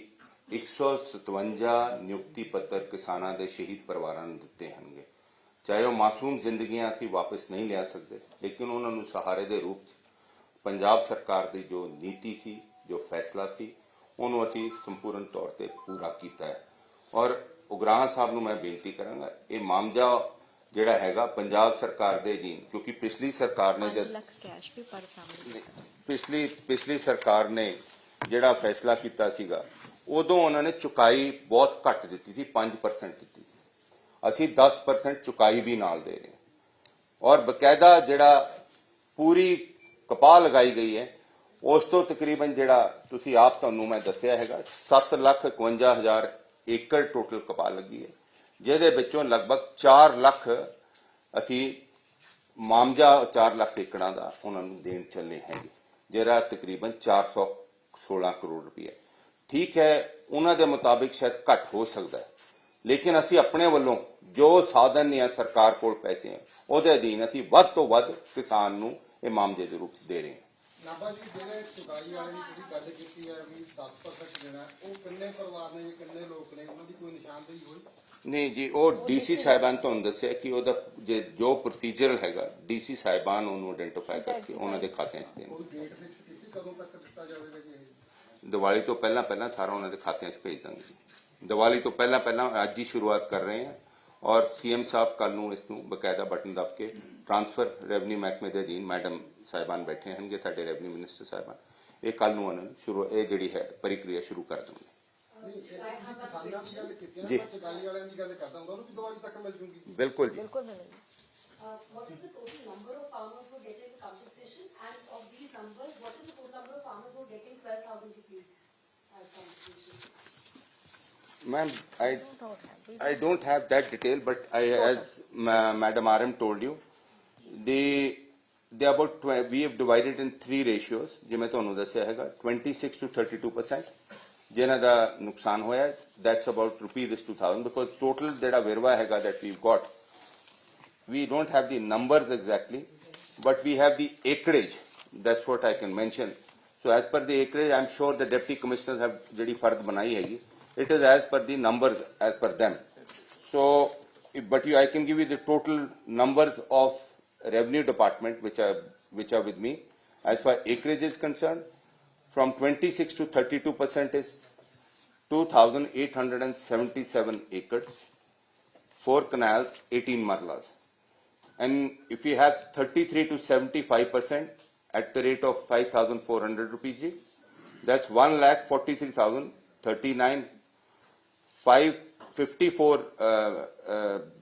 157 ਨਿਯੁਕਤੀ ਪੱਤਰ ਕਿਸਾਨਾਂ ਦੇ ਸ਼ਹੀਦ ਪਰਿਵਾਰਾਂ ਨੂੰ ਦਿੱਤੇ ਹਨਗੇ। ਚਾਹੇ ਉਹ ਮਾਸੂਮ ਜ਼ਿੰਦਗੀਆਂ ਅਸੀਂ ਵਾਪਸ ਨਹੀਂ ਲਿਆ ਸਕਦੇ, ਲੇਕਿਨ ਉਹਨਾਂ ਨੂੰ ਸਹਾਰੇ ਦੇ ਰੂਪ 'ਚ ਪੰਜਾਬ ਸਰਕਾਰ ਦੀ ਜੋ ਨੀਤੀ ਸੀ, ਜੋ ਫੈਸਲਾ ਸੀ, ਉਹਨੂੰ ਅਸੀਂ ਸੰਪੂਰਨ ਤੌਰ ਤੇ ਪੂਰਾ ਕੀਤਾ ਹੈ। ਔਰ ਉਗਰਾਹਾਂ ਸਾਹਿਬ ਨੂੰ ਮੈਂ ਬੇਨਤੀ ਕਰਾਂਗਾ, ਇਹ ਮਾਮਜਾ ਜਿਹੜਾ ਹੈਗਾ ਪੰਜਾਬ ਸਰਕਾਰ ਦੇ ਅਧੀਨ, ਕਿਉਂਕਿ ਪਿਛਲੀ ਸਰਕਾਰ ਨੇ ਜਦ ਪਿਛਲੀ ਸਰਕਾਰ ਨੇ ਜਿਹੜਾ ਫੈਸਲਾ ਕੀਤਾ ਸੀਗਾ ਉਦੋਂ ਉਹਨਾਂ ਨੇ ਚੁਕਾਈ ਬਹੁਤ ਘੱਟ ਦਿੱਤੀ ਸੀ, 5% ਦਿੱਤੀ ਸੀ। ਅਸੀਂ 10% ਚੁਕਾਈ ਵੀ ਨਾਲ ਦੇ ਰਹੇ ਹਾਂ ਔਰ ਬਕਾਇਦਾ ਜਿਹੜਾ ਪੂਰੀ ਕਪਾਹ ਲਗਾਈ ਗਈ ਹੈ ਉਸ ਤੋਂ ਤਕਰੀਬਨ ਜਿਹੜਾ ਤੁਸੀਂ ਆਪ ਤੁਹਾਨੂੰ ਮੈਂ ਦੱਸਿਆ ਹੈਗਾ 7,51,000 ਏਕੜ ਟੋਟਲ ਕਪਾਹ ਲੱਗੀ ਹੈ, ਜਿਹਦੇ ਵਿੱਚੋਂ ਲਗਭਗ 4 ਲੱਖ ਅਸੀਂ ਮਾਮਜਾ 4 ਲੱਖ ਏਕੜਾਂ ਦਾ ਉਹਨਾਂ ਨੂੰ ਦੇਣ ਚੱਲੇ ਹੈਗੇ, ਜਿਹੜਾ ਤਕਰੀਬਨ 416 ਕਰੋੜ ਰੁਪਏ। ਠੀਕ ਹੈ, ਉਹਨਾਂ ਦੇ ਮੁਤਾਬਿਕ ਸ਼ਾਇਦ ਘੱਟ ਹੋ ਸਕਦਾ ਹੈ, ਲੇਕਿਨ ਅਸੀਂ ਆਪਣੇ ਵੱਲੋਂ ਜੋ ਸਾਧਨ ਜਾਂ ਸਰਕਾਰ ਕੋਲ ਪੈਸੇ ਹੈ ਉਹਦੇ ਅਧੀਨ ਅਸੀਂ ਵੱਧ ਤੋਂ ਵੱਧ ਕਿਸਾਨ ਨੂੰ ਇਹ ਮਾਮਜੇ ਦੇ ਰੂਪ 'ਚ ਦੇ ਰਹੇ ਹਾਂ। ਨਾਭਾ ਜੀ, ਜਿਹੜੇ ਚੁਕਾਈ ਵਾਲੇ ਦੀ ਤੁਸੀਂ ਗੱਲ ਕੀਤੀ ਹੈ ਵੀ 10% ਦੇਣਾ, ਉਹ ਕਿੰਨੇ ਪਰਿਵਾਰ ਨੇ, ਕਿੰਨੇ ਲੋਕ ਨੇ, ਉਹਨਾਂ ਦੀ ਕੋਈ ਨਿਸ਼ਾਨਦੇਹੀ ਹੋਈ? ਨਹੀਂ ਜੀ, ਉਹ ਡੀਸੀ ਸਾਹਿਬਾਨ ਤੁਹਾਨੂੰ ਦੱਸਿਆ ਕਿ ਉਹਦਾ ਜੋ ਪ੍ਰੋਸੀਜਰ ਹੈਗਾ ਡੀਸੀ ਸਾਹਿਬਾਨ ਉਹਨੂੰ ਆਇਡੈਂਟੀਫਾਈ ਕਰਕੇ ਉਹਨਾਂ ਦੇ ਖਾਤਿਆਂ 'ਚ ਦੇਣ। ਕੋਈ ਡੇਟ ਫਿਕਸ ਕੀਤੀ ਕਦੋਂ ਤੱਕ ਦਿੱਤਾ ਜਾਵੇਗਾ ਜੀ? ਦੀਵਾਲੀ ਤੋਂ ਪਹਿਲਾਂ ਸਾਰਾ ਉਹਨਾਂ ਦੇ ਖਾਤਿਆਂ 'ਚ ਭੇਜ ਦਾਂਗੇ। ਦੀਵਾਲੀ ਤੋਂ ਪਹਿਲਾਂ ਅੱਜ ਹੀ ਸ਼ੁਰੂਆਤ ਕਰ ਰਹੇ ਹਾਂ ਔਰ ਸੀਐਮ ਸਾਹਿਬ ਕੱਲ ਨੂੰ ਇਸ ਨੂੰ ਬਕਾਇਦਾ ਬਟਨ ਦੱਬ ਕੇ ਟ੍ਰਾਂਸਫਰ ਰੈਵਨਿਊ ਮਹਿਕਮੇ ਦੇ ਅਧੀਨ ਮੈਡਮ ਸਾਹਿਬਾਨ ਬੈਠੇ ਹਨਗੇ, ਸਾਡੇ ਰੈਵਨਿਊ ਮਿਨਿਸਟਰ ਸਾਹਿਬਾਨ, ਇਹ ਕੱਲ ਨੂੰ ਉਹਨਾਂ ਨੂੰ ਇਹ ਜਿਹੜੀ ਹੈ ਪ੍ਰਕਿਰਿਆ ਸ਼ੁਰੂ ਕਰ ਦੇਣਗੇ। ਕਿਸਾਨਾਂ ਦੀ ਗੱਲ ਕੀਤੀ ਹੈ, ਜੀ। ਮੈਂ ਚੁਕਾਈ ਵਾਲਿਆਂ ਦੀ ਗੱਲ ਕਰਦਾ, ਉਹਨਾਂ ਨੂੰ ਵੀ ਦੀਵਾਲੀ ਤੱਕ ਮਿਲ ਜੂਗੀ? ਬਿਲਕੁਲ ਜੀ। ਬਿਲਕੁਲ ਮਿਲੇਗੀ। What is the total number of farmers who are getting compensation, and of these numbers, what is the total number of farmers who are getting 12,000 rupees as compensation? Ma'am, I don't have that detail, but as Madam RM told you, they about we have divided in 3 ratios, ਜਿਵੇਂ ਤੁਹਾਨੂੰ ਦੱਸਿਆ ਹੈਗਾ 26 to 32% ਜਿਹਨਾਂ ਦਾ ਨੁਕਸਾਨ ਹੋਇਆ, that's about ₹2,000, because total ਜਿਹੜਾ ਵਿਰਵਾ ਹੈਗਾ that we've got, we don't have the numbers exactly, but we have the acreage. That's what I can mention. So as per the acreage, I'm sure the deputy commissioners have ਜਿਹੜੀ ਫਰਦ ਬਣਾਈ ਹੈਗੀ, it is as per the numbers as per them. So, but I can give you the total numbers of revenue department which are with me. As far acreage is concerned, from 26 to 32% is 2,877 acres, 4 canals, 18 marlas. And if you have 33 to 75% at the rate of 5,400 rupees, that's 1,43,039, 54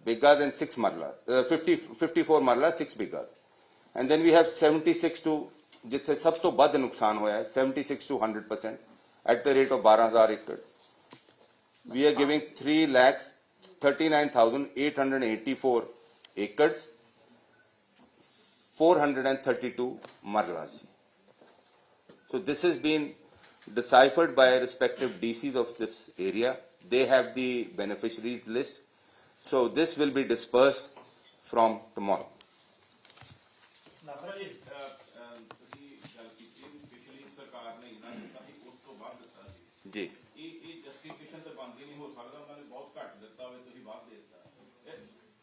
bighas and 6 marlas, 54 marlas, 6 bighas. And then we have 76 to, जिथे सब तो बद नुकसान होया है, 76 to 100% at the rate of 12,000 acre. We are giving 3,39,884 acres, 432 marlas. So this has been deciphered by respective DCs of this area. They have the beneficiaries list. So this will be dispersed from tomorrow. ਨਾਥਰਾ ਜੀ ਤੁਸੀਂ ਗੱਲ ਕੀਤੀ ਵੀ ਪਿਛਲੀ ਸਰਕਾਰ ਨੇ ਇੰਨਾ ਦਿੱਤਾ ਸੀ ਉਸ ਤੋਂ ਵੱਧ ਦਿੱਤਾ ਸੀ ਜੀ ਇਹ ਜਸਟੀਫਿਕੇਸ਼ਨ ਤੇ ਬੰਦ ਹੀ ਨਹੀਂ ਹੋ ਸਕਦਾ ਉਹਨਾਂ ਨੇ ਬਹੁਤ ਘੱਟ ਦਿੱਤਾ ਹੋਵੇ ਤੁਸੀਂ ਵੱਧ ਦੇ ਦਿੱਤਾ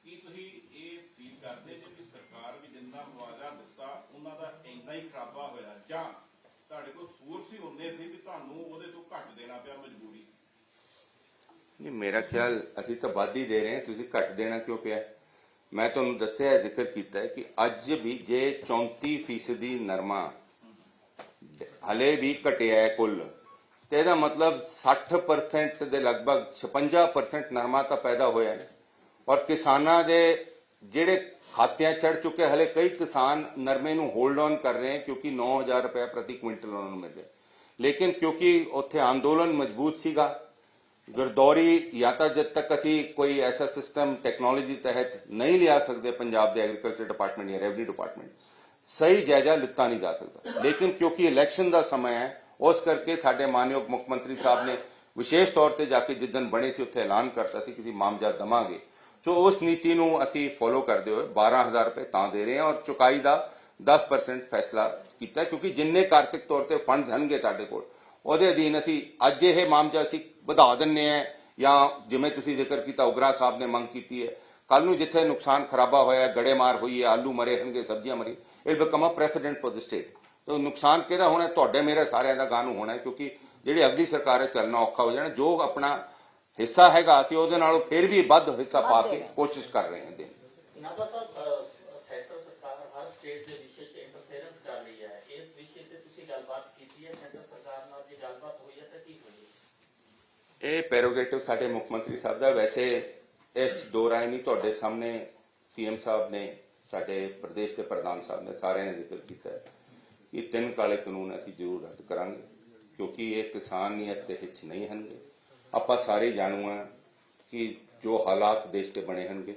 ਕੀ ਤੁਸੀਂ ਇਹ ਫੀਲ ਕਰਦੇ ਜੇ ਕਿ ਸਰਕਾਰ ਵੀ ਜਿੰਨਾ ਮੁਆਵਜ਼ਾ ਦਿੱਤਾ ਉਹਨਾਂ ਦਾ ਇੰਨਾ ਹੀ ਖਰਾਬਾ ਹੋਇਆ ਜਾਂ ਤੁਹਾਡੇ ਕੋਲ ਸੋਰਸ ਹੀ ਹੁੰਦੇ ਸੀ ਵੀ ਤੁਹਾਨੂੰ ਉਹਦੇ ਤੋਂ ਘੱਟ ਦੇਣਾ ਪਿਆ ਮਜਬੂਰੀ ਸੀ ਨਹੀਂ ਮੇਰਾ ਖਿਆਲ ਅਸੀਂ ਤਾਂ ਵੱਧ ਹੀ ਦੇ ਰਹੇ ਹਾਂ ਤੁਸੀਂ ਘੱਟ ਦੇਣਾ ਕਿਉਂ ਪਿਆ ਮੈਂ ਤੁਹਾਨੂੰ ਦੱਸਿਆ ਜ਼ਿਕਰ ਕੀਤਾ ਹੈ ਕਿ ਅੱਜ ਵੀ ਜੇ 34% ਨਰਮਾ ਹਲੇ ਵੀ ਘਟਿਆ ਹੈ ਕੁੱਲ ਤੇ ਇਹਦਾ ਮਤਲਬ 60% ਦੇ ਲਗਭਗ 56% ਨਰਮਾ ਤਾਂ ਪੈਦਾ ਹੋਇਆ ਹੈ ਔਰ ਕਿਸਾਨਾਂ ਦੇ ਜਿਹੜੇ ਖਾਤਿਆਂ ਚੜ ਚੁੱਕੇ ਹਲੇ ਕਈ ਕਿਸਾਨ ਨਰਮੇ ਨੂੰ ਹੋਲਡ ਔਨ ਕਰ ਰਹੇ ਹਨ ਕਿਉਂਕਿ 9000 ਰੁਪਏ ਪ੍ਰਤੀ ਕੁਇੰਟਲ ਉਹਨਾਂ ਨੂੰ ਮਿਲ ਰਿਹਾ ਲੇਕਿਨ ਕਿਉਂਕਿ ਉੱਥੇ ਅੰਦੋਲਨ ਮਜ਼ਬੂਤ ਸੀਗਾ ਗਰਦੌਰੀ ਜਾਂ ਤਾਂ ਜਦ ਤੱਕ ਅਸੀਂ ਕੋਈ ਐਸਾ ਸਿਸਟਮ ਟੈਕਨੋਲੋਜੀ ਤਹਿਤ ਨਹੀਂ ਲਿਆ ਸਕਦੇ ਪੰਜਾਬ ਦੇ ਐਗਰੀਕਲਚਰ ਡਿਪਾਰਟਮੈਂਟ ਜਾਂ ਰੈਵਨਿਊ ਡਿਪਾਰਟਮੈਂਟ ਸਹੀ ਜਾਇਜ਼ਾ ਲਿੱਤਾ ਨਹੀਂ ਜਾ ਸਕਦਾ ਲੇਕਿਨ ਕਿਉਂਕਿ ਇਲੈਕਸ਼ਨ ਦਾ ਸਮਾਂ ਹੈ ਉਸ ਕਰਕੇ ਸਾਡੇ ਮਾਨਯੋਗ ਮੁੱਖ ਮੰਤਰੀ ਸਾਹਿਬ ਨੇ ਵਿਸ਼ੇਸ਼ ਤੌਰ ਤੇ ਜਾ ਕੇ ਜਿੱਦਣ ਬਣੇ ਸੀ ਉੱਥੇ ਐਲਾਨ ਕਰਤਾ ਸੀ ਕਿ ਅਸੀਂ ਮਾਮਜਾ ਦਵਾਂਗੇ ਸੋ ਉਸ ਨੀਤੀ ਨੂੰ ਅਸੀਂ ਫੋਲੋ ਕਰਦੇ ਹੋਏ 12000 ਰੁਪਏ ਤਾਂ ਦੇ ਰਹੇ ਹਾਂ ਔਰ ਚੁਕਾਈ ਦਾ 10% ਫੈਸਲਾ ਕੀਤਾ ਕਿਉਂਕਿ ਜਿੰਨੇ ਕਾਰਤਿਕ ਤੌਰ ਤੇ ਫੰਡਸ ਹਨਗੇ ਸਾਡੇ ਕੋਲ ਉਹਦੇ ਅਧੀਨ ਅਸੀਂ ਅੱਜ ਇਹ ਮਾਮਜਾ ਅਸੀਂ ਵਧਾ ਦਿੰਨੇ ਆ ਜਾਂ ਜਿਵੇਂ ਤੁਸੀਂ ਜ਼ਿਕਰ ਕੀਤਾ ਉਗਰਾ ਸਾਹਿਬ ਨੇ ਮੰਗ ਕੀਤੀ ਹੈ ਕੱਲ ਨੂੰ ਜਿੱਥੇ ਨੁਕਸਾਨ ਖਰਾਬਾ ਹੋਇਆ ਗੜੇਮਾਰ ਹੋਈ ਹੈ ਆਲੂ ਮਰੇ ਹਨਗੇ ਸਬਜ਼ੀਆਂ ਮਰੀ it become a president for the state ਤਾਂ ਨੁਕਸਾਨ ਕਿਹਦਾ ਹੋਣਾ ਤੁਹਾਡੇ ਮੇਰੇ ਸਾਰਿਆਂ ਦਾ ਗਾਨੂੰ ਹੋਣਾ ਕਿਉਂਕਿ ਜਿਹੜੀ ਅਗਲੀ ਸਰਕਾਰ ਹੈ ਚੱਲਣਾ ਔਖਾ ਹੋ ਜਾਣਾ ਜੋ ਆਪਣਾ ਹਿੱਸਾ ਹੈਗਾ ਅਸੀਂ ਉਹਦੇ ਨਾਲੋਂ ਫਿਰ ਵੀ ਵੱਧ ਹਿੱਸਾ ਪਾ ਕੇ ਕੋਸ਼ਿਸ਼ ਕਰ ਰਹੇ ਹਾਂ ਨਾਦਾ ਸਾਹਿਬ ਸੈਂਟਰ ਸਰਕਾਰ ਹਰ ਸਟੇਟ ਦੇ ਵਿਸ਼ੇ 'ਚ ਇੰਟਰਫੇਰੈਂਸ ਕਰ ਰਹੀ ਹੈ ਇਸ ਵਿਸ਼ੇ ਤੇ ਤੁਸੀਂ ਗੱਲਬਾਤ ਕੀਤੀ ਹੈ ਸੈਂਟਰ ਸਰਕਾਰ ਨਾਲ ਜੇ ਗੱਲਬਾਤ ਹੋਈ ਹੈ ਤਾਂ ਕੀ ਹੋਈ ਇਹ ਪੈਰੋਗੇਟਿਵ ਸਾਡੇ ਮੁੱਖ ਮੰਤਰੀ ਸਾਹਿਬ ਦਾ ਵੈਸੇ ਇਸ ਦੋ ਰਾਏ ਨਹੀਂ ਤੁਹਾਡੇ ਸਾਹਮਣੇ ਸੀਐਮ ਸਾਹਿਬ ਨੇ ਸਾਡੇ ਪ੍ਰਦੇਸ਼ ਦੇ ਪ੍ਰਧਾਨ ਸਾਹਿਬ ਨੇ ਸਾਰਿਆਂ ਨੇ ਜ਼ਿਕਰ ਕੀਤਾ ਹੈ ਕਿ 3 ਕਾਲੇ ਕਾਨੂੰਨ ਅਸੀਂ ਜ਼ਰੂਰ ਰੱਦ ਕਰਾਂਗੇ ਕਿਉਂਕਿ ਇਹ ਕਿਸਾਨੀਅਤ ਦੇ ਹਿੱਚ ਨਹੀਂ ਹਨਗੇ ਆਪਾਂ ਸਾਰੇ ਜਾਣੂ ਹਾਂ ਕਿ ਜੋ ਹਾਲਾਤ ਦੇਸ਼ ਦੇ ਬਣੇ ਹਨਗੇ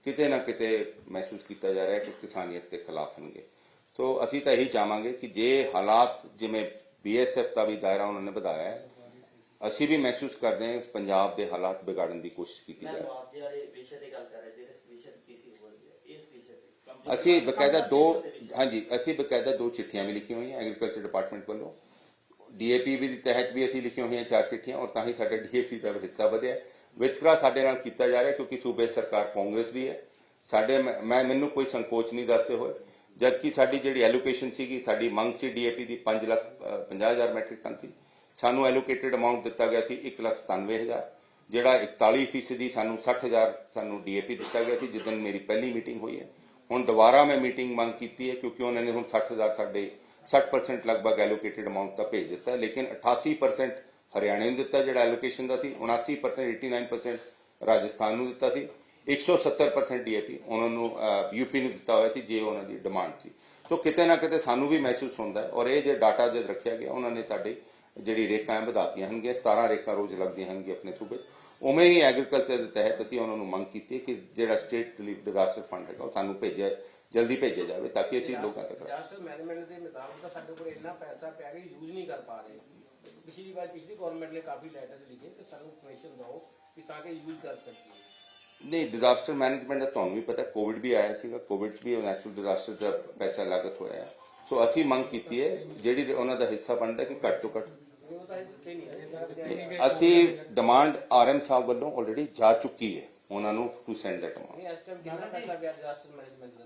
ਕਿਤੇ ਨਾ ਕਿਤੇ ਮਹਿਸੂਸ ਕੀਤਾ ਜਾ ਰਿਹਾ ਕਿ ਕਿਸਾਨੀਅਤ ਦੇ ਖਿਲਾਫ ਹਨਗੇ ਸੋ ਅਸੀਂ ਤਾਂ ਇਹੀ ਚਾਹਾਂਗੇ ਕਿ ਜੇ ਹਾਲਾਤ ਜਿਵੇਂ ਬੀਐਸਐਫ ਦਾ ਵੀ ਦਾਇਰਾ ਉਹਨਾਂ ਨੇ ਵਧਾਇਆ ਹੈ ਅਸੀਂ ਵੀ ਮਹਿਸੂਸ ਕਰਦੇ ਹਾਂ ਪੰਜਾਬ ਦੇ ਹਾਲਾਤ ਵਿਗਾੜਨ ਦੀ ਕੋਸ਼ਿਸ਼ ਕੀਤੀ ਜਾ ਰਹੀ ਹੈ ਵਿਸ਼ੇ ਦੀ ਗੱਲ ਕਰ ਰਹੇ ਜਿਹੜੇ ਵਿਸ਼ੇ ਪੀਸੀ ਹੋ ਰਹੀ ਹੈ ਇਸ ਵਿਸ਼ੇ ਤੇ ਅਸੀਂ ਬਕਾਇਦਾ ਦੋ ਚਿੱਠੀਆਂ ਵੀ ਲਿਖੀਆਂ ਹੋਈਆਂ ਐਗਰੀਕਲਚਰ ਡਿਪਾਰਟਮੈਂਟ ਵੱਲੋਂ ਡੀਏਪੀ ਵੀ ਦੇ ਤਹਿਤ ਵੀ ਅਸੀਂ ਲਿਖੀਆਂ ਹੋਈਆਂ 4 ਚਿੱਠੀਆਂ ਔਰ ਤਾਂ ਹੀ ਸਾਡਾ ਡੀਏਪੀ ਦਾ ਹਿੱਸਾ ਵਧਿਆ ਵਿਤਕਰਾ ਸਾਡੇ ਨਾਲ ਕੀਤਾ ਜਾ ਰਿਹਾ ਕਿਉਂਕਿ ਸੂਬੇ ਸਰਕਾਰ ਕਾਂਗਰਸ ਦੀ ਹੈ ਸਾਡੇ ਮੈਨੂੰ ਕੋਈ ਸੰਕੋਚ ਨਹੀਂ ਦੱਸਦੇ ਹੋਏ ਜਦਕਿ ਸਾਡੀ ਜਿਹੜੀ ਐਲੋਕੇਸ਼ਨ ਸੀਗੀ ਸਾਡੀ ਮੰਗ ਸੀ ਡੀਏਪੀ ਦੀ 5,50,000 ਮੈਟ੍ਰਿਕ ਟਨ ਸੀ ਸਾਨੂੰ ਐਲੋਕੇਟਡ ਅਮਾਉਂਟ ਦਿੱਤਾ ਗਿਆ ਸੀ 1,97,000 ਜਿਹੜਾ 41% ਸਾਨੂੰ 60,000 ਸਾਨੂੰ ਡੀਏਪੀ ਦਿੱਤਾ ਗਿਆ ਸੀ ਜਿੱਦਣ ਮੇਰੀ ਪਹਿਲੀ ਮੀਟਿੰਗ ਹੋਈ ਹੈ ਹੁਣ ਦੁਬਾਰਾ ਮੈਂ ਮੀਟਿੰਗ ਮੰਗ ਕੀਤੀ ਹੈ ਕਿਉਂਕਿ ਉਹਨਾਂ ਨੇ ਹੁਣ 60,000 ਸਾਡੇ 60% ਲਗਭਗ ਐਲੋਕੇਟਡ ਅਮਾਉਂਟ ਦਾ ਭੇਜ ਦਿੱਤਾ ਲੇਕਿਨ 88% ਹਰਿਆਣੇ ਨੂੰ ਦਿੱਤਾ ਜਿਹੜਾ ਐਲੋਕੇਸ਼ਨ ਦਾ ਸੀ 79% 89% ਰਾਜਸਥਾਨ ਨੂੰ ਦਿੱਤਾ ਸੀ 170% ਡੀਏਪੀ ਉਹਨਾਂ ਨੂੰ ਯੂਪੀ ਨੂੰ ਦਿੱਤਾ ਹੋਇਆ ਸੀ ਜੇ ਉਹਨਾਂ ਦੀ ਡਿਮਾਂਡ ਸੀ ਸੋ ਕਿਤੇ ਨਾ ਕਿਤੇ ਸਾਨੂੰ ਵੀ ਮਹਿਸੂਸ ਹੁੰਦਾ ਹੈ ਔਰ ਇਹ ਜੇ ਡਾਟਾ ਜਦ ਰੱਖਿਆ ਗਿਆ ਉਹਨਾਂ ਨੇ ਸਾਡੇ ਜਿਹੜੀ ਰੇਖਾਂ ਵਧਾਤੀਆਂ ਹਨਗੀਆਂ 17 ਰੇਖਾਂ ਰੋਜ਼ ਲੱਗਦੀਆਂ ਹਨਗੀਆਂ ਆਪਣੇ ਸੂਬੇ ਉਵੇਂ ਹੀ ਐਗਰੀਕਲਚਰ ਦੇ ਤਹਿਤ ਅਸੀਂ ਉਹਨਾਂ ਨੂੰ ਮੰਗ ਕੀਤੀ ਕਿ ਜਿਹੜਾ ਸਟੇਟ ਰਿਲੀਫ ਡਿਜ਼ਾਸਟਰ ਫੰਡ ਹੈਗਾ ਉਹ ਸਾਨੂੰ ਜਲਦੀ ਭੇਜਿਆ ਜਾਵੇ ਤਾਂ ਕਿ ਅਸੀਂ ਲੋਕਾਂ ਤੱਕ ਡਿਜ਼ਾਸਟਰ ਮੈਨੇਜਮੈਂਟ ਦੇ ਮੁਤਾਬਕ ਤਾਂ ਸਾਡੇ ਕੋਲ ਇੰਨਾ ਪੈਸਾ ਪਿਆ ਕਿ ਯੂਜ਼ ਨਹੀਂ ਕਰ ਪਾ ਰਹੇ ਪਿਛਲੀ ਗਵਰਨਮੈਂਟ ਨੇ ਕਾਫੀ ਲੈਟਰ ਲਿਖੇ ਕਿ ਸਾਨੂੰ ਇਨਫੋਰਮੇਸ਼ਨ ਦਿਓ ਕਿ ਤਾਂ ਕਿ ਯੂਜ਼ ਕਰ ਸਕੀਏ ਨਹੀਂ ਡਿਜ਼ਾਸਟਰ ਮੈਨੇਜਮੈਂਟ ਦਾ ਤੁਹਾਨੂੰ ਵੀ ਪਤਾ ਕੋਵਿਡ ਵੀ ਆਇਆ ਸੀਗਾ ਕੋਵਿਡ 'ਚ ਵੀ ਨੈਚੁਰਲ ਡਿਜ਼ਾਸਟਰ ਦਾ ਪੈਸਾ ਲਾਗਤ ਹੋਇਆ ਸੋ ਅਸੀਂ ਮੰਗ ਕੀਤੀ ਹੈ ਜਿਹੜੀ ਉਹਨਾਂ ਦਾ ਹਿੱਸਾ ਬਣਦਾ ਕਿ ਘੱਟ ਤੋਂ ਘੱਟ ਉਹ ਤਾਂ ਦਿੱਤੇ ਨਹੀਂ ਹੈ ਅਸੀਂ ਡਿਮਾਂਡ ਆਰਐਮ ਸਾਹਿਬ ਵੱਲੋਂ ਆਲਰੇਡੀ ਜਾ ਚੁੱਕੀ ਹੈ ਉਹਨਾਂ ਨੂੰ ਟੂ ਸੈਂਡ ਦੈਟ ਅਮਾਉਂਟ ਇਸ ਟਾਈਮ ਕਿੰਨਾ ਪੈਸਾ ਪਿਆ disaster management the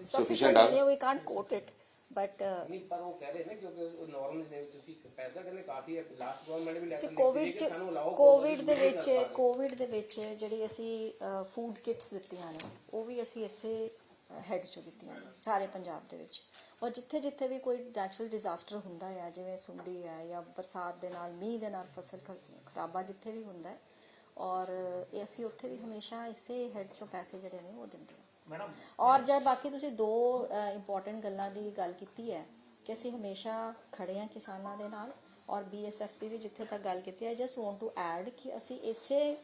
sufficient we can't quote it but ਨਹੀਂ ਪਰ ਉਹ ਕਹਿ ਰਹੇ ਨੇ ਕਿਉਂਕਿ ਉਹ ਨਾਰਮਲ ਦੇ ਵਿੱਚ ਤੁਸੀਂ ਪੈਸਾ ਕਹਿੰਦੇ ਕਾਫੀ ਹੈ ਲਾਸਟ ਗਵਰਨਮੈਂਟ ਵੀ ਲੈਟਰ ਕੋਵਿਡ ਦੇ ਵਿੱਚ ਜਿਹੜੀ ਅਸੀਂ ਫੂਡ ਕਿਟਸ ਦਿੱਤੀਆਂ ਨੇ ਉਹ ਵੀ ਅਸੀਂ ਇਸੇ ਹੈਡ ਚੋਂ ਦਿੱਤੀਆਂ ਨੇ ਸਾਰੇ ਪੰਜਾਬ ਦੇ ਵਿੱਚ ਔਰ ਜਿੱਥੇ ਜਿੱਥੇ ਵੀ ਕੋਈ ਨੈਚੁਰਲ ਡਿਜ਼ਾਸਟਰ ਹੁੰਦਾ ਹੈ ਜਿਵੇਂ ਸੁੰਡੀ ਹੈ ਜਾਂ ਬਰਸਾਤ ਦੇ ਨਾਲ ਮੀਂਹ ਦੇ ਨਾਲ ਫਸਲ ਖਰਾਬਾ ਜਿੱਥੇ ਵੀ ਹੁੰਦਾ ਹੈ ਔਰ ਇਹ ਅਸੀਂ ਉੱਥੇ ਵੀ ਹਮੇਸ਼ਾ ਇਸੇ ਹੈਡ ਚੋਂ ਪੈਸੇ ਜਿਹੜੇ ਨੇ ਉਹ ਦਿੰਦੇ ਹਾਂ ਮੈਡਮ ਔਰ ਜਦ ਬਾਕੀ ਤੁਸੀਂ ਦੋ ਇੰਪੋਰਟੈਂਟ ਗੱਲਾਂ ਦੀ ਗੱਲ ਕੀਤੀ ਹੈ ਕਿ ਅਸੀਂ ਹਮੇਸ਼ਾ ਖੜੇ ਹਾਂ ਕਿਸਾਨਾਂ ਦੇ ਨਾਲ ਔਰ ਬੀਐਸਐਫ ਦੀ ਵੀ ਜਿੱਥੇ ਤੱਕ ਗੱਲ ਕੀਤੀ ਹੈ ਜਸਟ ਵਾਂਟ ਟੂ ਐਡ ਕਿ ਅਸੀਂ ਇਸੇ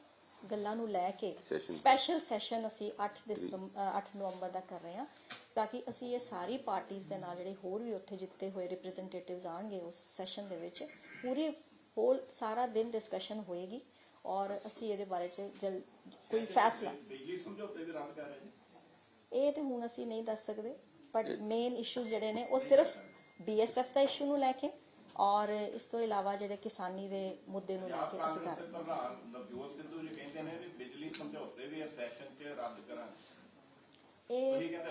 ਗੱਲਾਂ ਨੂੰ ਲੈ ਕੇ Session. ਸਪੈਸ਼ਲ ਸੈਸ਼ਨ ਅਸੀਂ 8 ਨਵੰਬਰ ਦਾ ਕਰ ਰਹੇ ਹਾਂ ਤਾਂ ਕਿ ਅਸੀਂ ਇਹ ਸਾਰੀ ਪਾਰਟੀਆਂ ਦੇ ਨਾਲ ਜਿਹੜੇ ਹੋਰ ਵੀ ਉੱਥੇ ਜਿੱਤੇ ਹੋਏ ਰਿਪਰੈਜ਼ੈਂਟੇਟਿਵਸ ਆਣਗੇ ਉਸ ਸੈਸ਼ਨ ਦੇ ਵਿੱਚ ਪੂਰੀ ਹੋਲ ਸਾਰਾ ਦਿਨ ਡਿਸਕਸ਼ਨ ਹੋਏਗੀ ਔਰ ਅਸੀਂ ਇਹਦੇ ਬਾਰੇ ਚ ਕੋਈ ਫੈਸਲਾ ਬਿਜਲੀ ਸਮਝੌਤੇ ਵੀ ਰੱਦ ਕਰ ਰਹੇ ਨੇ। ਇਹ ਤੇ ਹੁਣ ਅਸੀਂ ਨਹੀਂ ਦੱਸ ਸਕਦੇ ਬਟ ਮੇਨ ਇਸ਼ੂ ਜਿਹੜੇ ਨੇ ਉਹ ਸਿਰਫ BSF ਦਾ ਇਸ਼ੂ ਨੂੰ ਲੈ ਕੇ ਔਰ ਇਸ ਤੋਂ ਇਲਾਵਾ ਜਿਹੜੇ ਕਿਸਾਨੀ ਦੇ ਮੁੱਦੇ ਨੂੰ ਲੈ ਕੇ ਅਸੀਂ ਕਰ ਰਹੇ ਹਾਂ। ਪ੍ਰਧਾਨ ਨਵਜੋਤ ਸਿੱਧੂ ਜੀ ਕਹਿੰਦੇ ਨੇ ਵੀ ਬਿਜਲੀ ਸਮਝੌਤੇ ਵੀ ਇਸ ਸੈਸ਼ਨ 'ਚ ਰੱਦ ਕਰਾਂਗੇ। ਇਹ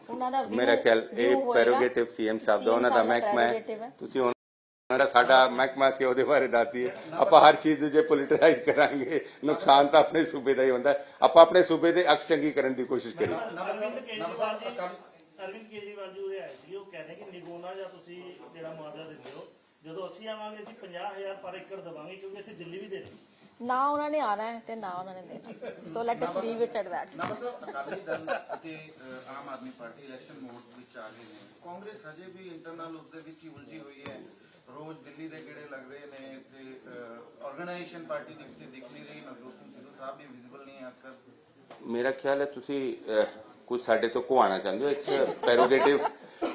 ਉਹਨਾਂ ਦਾ ਮੇਰਾ ਖਿਆਲ ਇਹ ਪ੍ਰੈਰੋਗੇਟਿਵ ਸੀਐਮ ਸਾਹਿਬ ਦਾ ਉਹਨਾਂ ਦਾ ਮਹਿਕਮਾ ਹੈ ਤੁਸੀਂ ਉਹਨਾਂ ਦਾ ਸਾਡਾ ਮਹਿਕਮਾ ਸੀ ਉਹਦੇ ਬਾਰੇ ਦੱਸਦੀ ਹੈ ਆਪਾਂ ਹਰ ਚੀਜ਼ ਨੂੰ ਜੇ ਪੋਲਿਟਿਸਾਈਜ਼ ਕਰਾਂਗੇ ਨੁਕਸਾਨ ਤਾਂ ਆਪਣੇ ਸੂਬੇ ਦਾ ਹੀ ਹੁੰਦਾ ਆਪਾਂ ਆਪਣੇ ਸੂਬੇ ਦੇ ਅਕਸ ਚੰਗੀ ਕਰਨ ਦੀ ਕੋਸ਼ਿਸ਼ ਕਰੀਏ ਅਰਵਿੰਦ ਕੇਜਰੀਵਾਲ ਜੀ ਉਰੇ ਆਏ ਸੀ ਉਹ ਕਹਿ ਰਹੇ ਕਿ ਨਿਗੋਨਾ ਜਾਂ ਤੁਸੀਂ ਜਿਹੜਾ ਮੁਆਵਜ਼ਾ ਦਿੰਦੇ ਹੋ ਜਦੋਂ ਅਸੀਂ ਆਵਾਂਗੇ ਅਸੀਂ 50,000 ਪਰ ਏਕੜ ਦੇਵਾਂਗੇ ਕਿਉਂਕਿ ਅਸੀਂ ਦਿੱਲੀ ਵੀ ਦੇ ਰਹੇ ਨਾ ਉਹਨਾਂ ਨੇ ਆਣਾ ਹੈ ਤੇ ਨਾ ਉਹਨਾਂ ਨੇ ਦੇਣਾ ਸੋ let us leave it at that ਨਾ ਬਸ ਅਕਾਲੀ ਦਲ ਅਤੇ Aam Aadmi party election mode ਵਿੱਚ ਆ ਗਏ ਨੇ ਕਾਂਗਰਸ ਹਜੇ ਵੀ ਇੰਟਰਨਲ ਉਸ ਦੇ ਵਿੱਚ ਹੀ ਉਲਝੀ ਹੋਈ ਹੈ ਰੋਜ਼ ਦਿੱਲੀ ਦੇ ਗੇੜੇ ਲੱਗ ਰਹੇ ਨੇ ਤੇ ਆਰਗੇਨਾਈਜੇਸ਼ਨ ਪਾਰਟੀ ਦਿਖ ਨਹੀਂ ਰਹੀ ਨਵਜੋਤ ਸਿੰਘ ਸਿੱਧੂ ਸਾਹਿਬ ਵੀ ਵਿਜ਼ੀਬਲ ਨਹੀਂ ਹੈ ਅੱਜ ਮੇਰਾ ਖਿਆਲ ਹੈ ਤੁਸੀਂ ਕੁਝ ਸਾਡੇ ਤੋਂ ਕਹਾਉਣਾ ਚਾਹੁੰਦੇ ਹੋ it's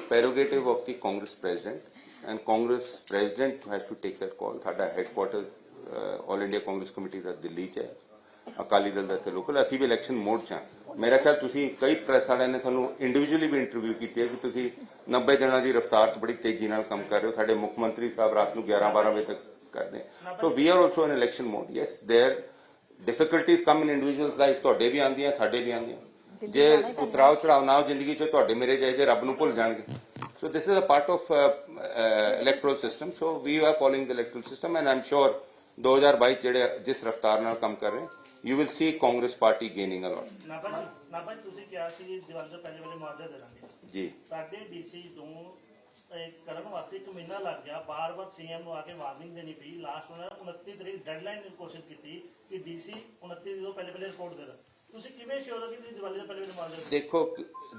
prerogative of the Congress president and Congress president has to take that call ਸਾਡਾ headquarter all India Congress committee ਦਾ ਦਿੱਲੀ 'ਚ ਹੈ ਅਕਾਲੀ ਦਲ ਦਾ ਇੱਥੇ ਲੋਕਲ ਅਸੀਂ ਵੀ ਇਲੈਕਸ਼ਨ ਮੋਡ 'ਚ ਹਾਂ ਮੇਰਾ ਖਿਆਲ ਤੁਸੀਂ ਕਈ ਪ੍ਰੈਸ ਵਾਲਿਆਂ ਨੇ ਤੁਹਾਨੂੰ ਇੰਡੀਵਿਜੂਅਲੀ ਵੀ ਇੰਟਰਵਿਊ ਕੀਤੀ ਹੈ ਕਿ ਤੁਸੀਂ 90 ਦਿਨਾਂ ਦੀ ਰਫ਼ਤਾਰ 'ਚ ਬੜੀ ਤੇਜ਼ੀ ਨਾਲ ਕੰਮ ਕਰ ਰਹੇ ਹੋ ਸਾਡੇ ਮੁੱਖ ਮੰਤਰੀ ਸਾਹਿਬ ਰਾਤ ਨੂੰ 11-12 ਵਜੇ ਤੱਕ ਕਰਦੇ so we are also in election mode yes there difficulties come in individuals life ਤੁਹਾਡੇ ਵੀ ਆਉਂਦੀਆਂ ਸਾਡੇ ਵੀ ਆਉਂਦੀਆਂ ਜੇ ਉਤਰਾਅ ਚੜਾਵ ਨਾ ਜ਼ਿੰਦਗੀ 'ਚ ਤੁਹਾਡੇ ਮੇਰੇ ਜਿਹੇ ਰੱਬ ਨੂੰ ਭੁੱਲ ਜਾਣਗੇ so this is a part of electoral system so we are following the electoral system and I am sure 2022 ਜਿਹੜੇ ਜਿਸ ਰਫ਼ਤਾਰ ਨਾਲ ਕੰਮ ਕਰ ਰਹੇ you will see Congress party gaining a lot ਨਾ ਭਾਈ ਤੁਸੀਂ ਕਿਹਾ ਸੀ ਦੀਵਾਲੀ ਤੋਂ ਪਹਿਲੇ ਮੁਆਵਜ਼ਾ ਦੇ ਦਾਂਗੇ ਜੀ ਸਾਡੇ ਡੀਸੀ ਤੋਂ ਕਰਨ ਵਾਸਤੇ 1 ਮਹੀਨਾ ਲੱਗ ਗਿਆ ਬਾਰ-ਬਾਰ ਸੀਐਮ ਨੂੰ ਆ ਕੇ ਵਾਰਨਿੰਗ ਦੇਣੀ ਪਈ ਲਾਸਟ ਉਹਨਾਂ ਨੇ 29 ਤਰੀਕ ਡੈਡਲਾਈਨ ਦੀ ਕੋਸ਼ਿਸ਼ ਕੀਤੀ ਕਿ ਡੀਸੀ 29 ਤੋਂ ਪਹਿਲੇ ਰਿਪੋਰਟ ਦੇ ਦੇਣ ਤੁਸੀਂ ਕਿਵੇਂ ਸ਼ੋਰ ਹੋ ਕਿ ਤੁਸੀਂ ਦੀਵਾਲੀ ਤੋਂ ਪਹਿਲੇ ਮੁਆਵਜ਼ਾ ਦੇਖੋ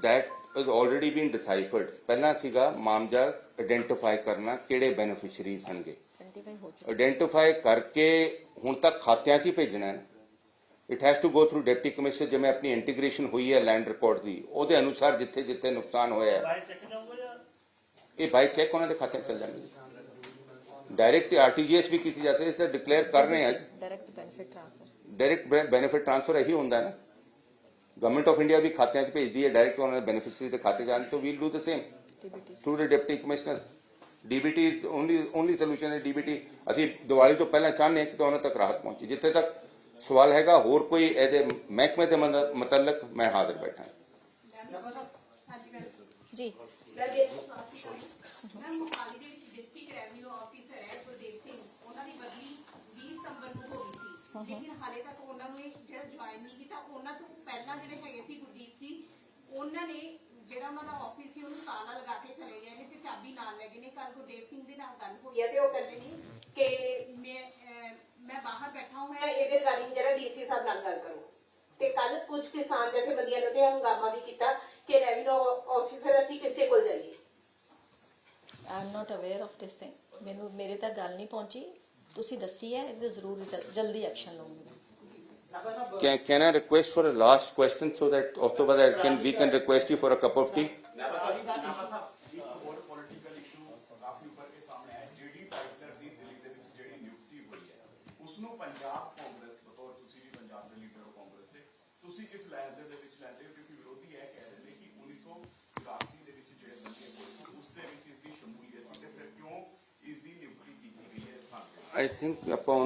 that has already been deciphered ਪਹਿਲਾਂ ਸੀਗਾ ਮਾਮਲਾ ਆਇਡੈਂਟੀਫਾਈ ਕਰਨਾ ਕਿਹੜੇ ਬੈਨੀਫੀਸ਼ੀਅਰੀਜ਼ ਹਨਗੇ 25 ਹੋ ਚੁੱਕਾ ਆਇਡੈਂਟੀਫਾਈ ਕਰਕੇ ਹੁਣ ਤੱਕ ਖਾਤਿਆਂ 'ਚ ਹੀ ਭੇਜਣਾ ਹੈ it has to go through deputy commissioner ਜਿਵੇਂ ਆਪਣੀ ਇੰਟੀਗ੍ਰੇਸ਼ਨ ਹੋਈ ਹੈ ਲੈਂਡ ਰਿਕਾਰਡ ਦੀ ਉਹਦੇ ਅਨੁਸਾਰ ਜਿੱਥੇ ਜਿੱਥੇ ਨੁਕਸਾਨ ਹੋਇਆ ਹੈ ਬਾਈ ਚੈੱਕ ਜਾਊਗਾ ਜਾਂ ਇਹ ਬਾਈ ਚੈੱਕ ਉਹਨਾਂ ਦੇ ਖਾਤੇ 'ਚ ਚੱਲ ਜਾਣਗੇ ਡਾਇਰੈਕਟ RTGS ਵੀ ਕੀਤੀ ਜਾਂਦੀ ਹੈ ਇਸ ਤਰ੍ਹਾਂ ਡਿਕਲੇਅਰ ਕਰ ਰਹੇ ਹਾਂ direct benefit transfer direct benefit transfer ਇਹੀ ਹੁੰਦਾ ਨਾ ਗਵਰਨਮੈਂਟ ਆਫ ਇੰਡੀਆ ਵੀ ਖਾਤਿਆਂ 'ਚ ਭੇਜਦੀ ਹੈ ਡਾਇਰੈਕਟ ਉਹਨਾਂ ਦੇ ਬੈਨੀਫਿਸ਼ਰੀ ਦੇ ਖਾਤੇ ਜਾਣ ਤੋਂ we'll do the same through the deputy commissioner DBT only solution ਹੈ DBT ਅਸੀਂ ਦੀਵਾਲੀ ਤੋਂ ਪਹਿਲਾਂ ਚਾਹੁੰਦੇ ਹਾਂ ਕਿ ਉਹਨਾਂ ਤੱਕ ਰਾਹਤ ਪਹੁੰਚੇ ਜਿੱਥੇ ਤੱਕ ਸਵਾਲ ਹੈਗਾ ਹੋਰ ਕੋਈ ਇਹਦੇ ਮਹਿਕਮੇ ਦੇ ਮੁਤਲਕ ਮੈਂ ਹਾਜ਼ਰ ਬੈਠਾ ਜੀ ਮੈਂ ਮੋਹਾਲੀ ਦੇ ਵਿੱਚ ਡਿਸਟ੍ਰਿਕਟ ਰੈਵਨਿਊ ਆਫੀਸਰ ਹੈ ਗੁਰਦੇਵ ਸਿੰਘ ਉਹਨਾਂ ਦੀ ਬਦਲੀ 20 ਸਤੰਬਰ ਨੂੰ ਹੋ ਗਈ ਸੀ ਲੇਕਿਨ ਹਾਲੇ ਤੱਕ ਉਹਨਾਂ ਨੂੰ ਇਹ ਜਿਹੜਾ ਜੁਆਇਨ ਨਹੀਂ ਕੀਤਾ ਉਹਨਾਂ ਤੋਂ ਪਹਿਲਾਂ ਜਿਹੜੇ ਹੈਗੇ ਸੀ ਗੁਰਦੀਪ ਜੀ ਉਹਨਾਂ ਨੇ ਜਿਹੜਾ ਉਹਨਾਂ ਦਾ ਆਫਿਸ ਸੀ ਉਹਨੂੰ ਤਾਲਾ ਲਗਾ ਕੇ ਚਲੇ ਗਏ ਨੇ ਤੇ ਚਾਬੀ ਨਾਲ ਲੈ ਗਏ ਨੇ ਕੱਲ ਗੁਰਦੇਵ ਸਿੰਘ ਦੇ ਨਾਲ ਗੱਲ ਹੋਈ ਹੈ ਤੇ ਉਹ ਕਹਿੰਦੇ ਨੇ ਕਿ ਮੈਂ ਬਾਹਰ ਬੈਠਾ ਹਾਂ ਇਹਦੇ ਰਿਗਾਰਡਿੰਗ ਜਿਹੜਾ ਡੀਸੀ ਸਾਹਿਬ ਨਾਲ ਗੱਲ ਕਰੋ ਤੇ ਕੱਲ ਕੁਝ ਕਿਸਾਨ ਜਥੇਬੰਦੀਆਂ ਨੇ ਤੇ ਹੰਗਾਮਾ ਵੀ ਕੀਤਾ ਕਿ ਰੈਵਨਿਊ ਆਫੀਸਰ ਅਸੀਂ ਕਿਸੇ ਕੋਲ ਜਾਈਏ I am not aware of this thing ਮੈਨੂੰ ਮੇਰੇ ਤੱਕ ਗੱਲ ਨਹੀਂ ਪਹੁੰਚੀ ਤੁਸੀਂ ਦੱਸੀ ਹੈ ਇਹਦੇ ਜ਼ਰੂਰ ਜਲਦੀ ਐਕਸ਼ਨ ਲਵਾਂਗੇ Can I request for a last question so that after that we can request you for a cup of tea? I think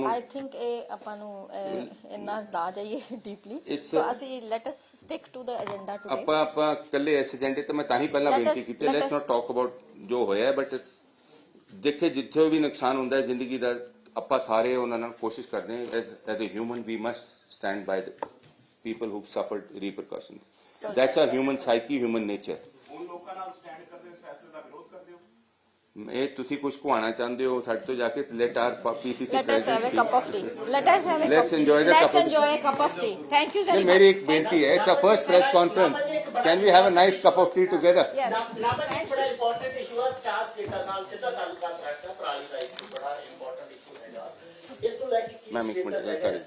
I think ਇਹ ਆਪਾਂ ਨੂੰ ਇੰਨਾ ਨਾ ਜਾਈਏ ਡੀਪਲੀ ਸੋ ਅਸੀਂ let us stick to the agenda today ਆਪਾਂ ਕੱਲੇ ਇਸ ਏਜੰਡੇ ਤੇ ਮੈਂ ਤਾਂ ਹੀ ਪਹਿਲਾਂ ਬੇਨਤੀ ਕੀਤੀ ਲੈਟਸ ਨਾਟ ਟਾਕ ਅਬਾਊਟ ਜੋ ਹੋਇਆ ਬਟ ਦੇਖੇ ਜਿੱਥੇ ਵੀ ਨੁਕਸਾਨ ਹੁੰਦਾ ਹੈ ਜ਼ਿੰਦਗੀ ਦਾ ਆਪਾਂ ਸਾਰੇ ਉਹਨਾਂ ਨਾਲ ਕੋਸ਼ਿਸ਼ ਕਰਦੇ ਹਾਂ as a human we must stand by the people who suffered repercussions that's a human psyche human nature ਉਹ ਲੋਕਾਂ ਨਾਲ ਸਟੈਂਡ ਕਰਦੇ ਹੋ ਇਸ ਫੈਸਲੇ ਦਾ ਵਿਰੋਧ ਕਰਦੇ ਹੋ ਇਹ ਤੁਸੀਂ ਕੁਝ ਕਹਾਉਣਾ ਚਾਹੁੰਦੇ ਹੋ ਸਾਡੇ ਤੋਂ ਜਾ ਕੇ let our PCC let us have a cup of tea let's enjoy a cup of tea thank you very much ਮੇਰੀ ਇੱਕ ਬੇਨਤੀ ਹੈ it's a first press conference can we have a nice cup of tea together ਨਾ ਬੜਾ important issue ਹੈ 4 ਸਟੇਟਾਂ ਨਾਲ ਸਿੱਧਾ ਤਾਲੁਕਾ ਰੱਖਦਾ ਪਰਾਲੀ ਦਾ ਇਸ਼ੂ ਬੜਾ ਇੰਪੋਰਟੈਂਟ ਇਸ਼ੂ ਹੈਗਾ ਇਸ ਨੂੰ ਲੈ ਕੇ ਮੈਮ ਇੱਕ ਮਿੰਟ ਮੇਰੇ ਕਰ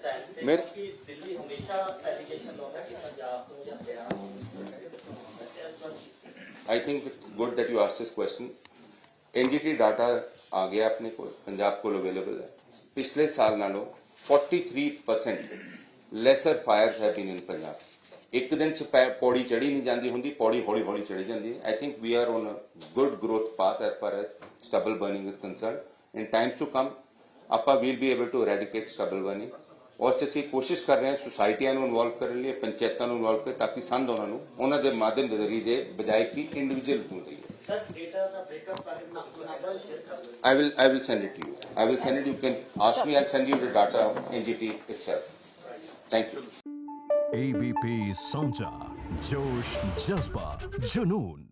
ਮੇਰੇ ਦਿੱਲੀ ਹਮੇਸ਼ਾ ਐਲੀਗੇਸ਼ਨ ਲਾਉਂਦਾ ਕਿ ਪੰਜਾਬ ਤੋਂ ਜਾਂ ਹਰਿਆਣਾ ਤੋਂ I think it's good that you asked this question NGT data आ गया अपने को पंजाब को अवेलेबल है पिछले साल नालों 43% lesser fires have been in Punjab एक दिन च पौड़ी चढ़ी नहीं जाती होंगी पौड़ी हौली हौली चढ़ी जाती है I think we are on a good growth path as far as stubble burning is concern in times to come ਆਪਾਂ we'll be able to eradicate stubble burning ਔਰ ਅਸੀਂ ਕੋਸ਼ਿਸ਼ ਕਰ ਰਹੇ ਹਾਂ ਸੁਸਾਇਟੀਆਂ ਨੂੰ ਇਨਵੋਲਵ ਕਰਨ ਲਈ ਪੰਚਾਇਤਾਂ ਨੂੰ ਇਨਵੋਲਵ ਕਰ ਤਾਂ ਕਿ ਸੰਦ ਉਹਨਾਂ ਦੇ ਮਾਧਿਅਮ ਦੇ ਜ਼ਰੀਏ ਦੇ ਬਜਾਏ ਕਿ ਇੰਡੀਵਿਜੂਅਲ ਨੂੰ ਦੇਈਏ ਸਰ ਡੇਟਾ ਦਾ ਬ੍ਰੇਕਅਪ ਬਾਰੇ ਮੈਂ ਸ਼ੇਅਰ ਕਰ ਦਿਓ I will send it to you. I will send it. You can ask me. I'll send you the data of NGT itself. Thank you. ABP Sonja, Josh Jazba, Junoon.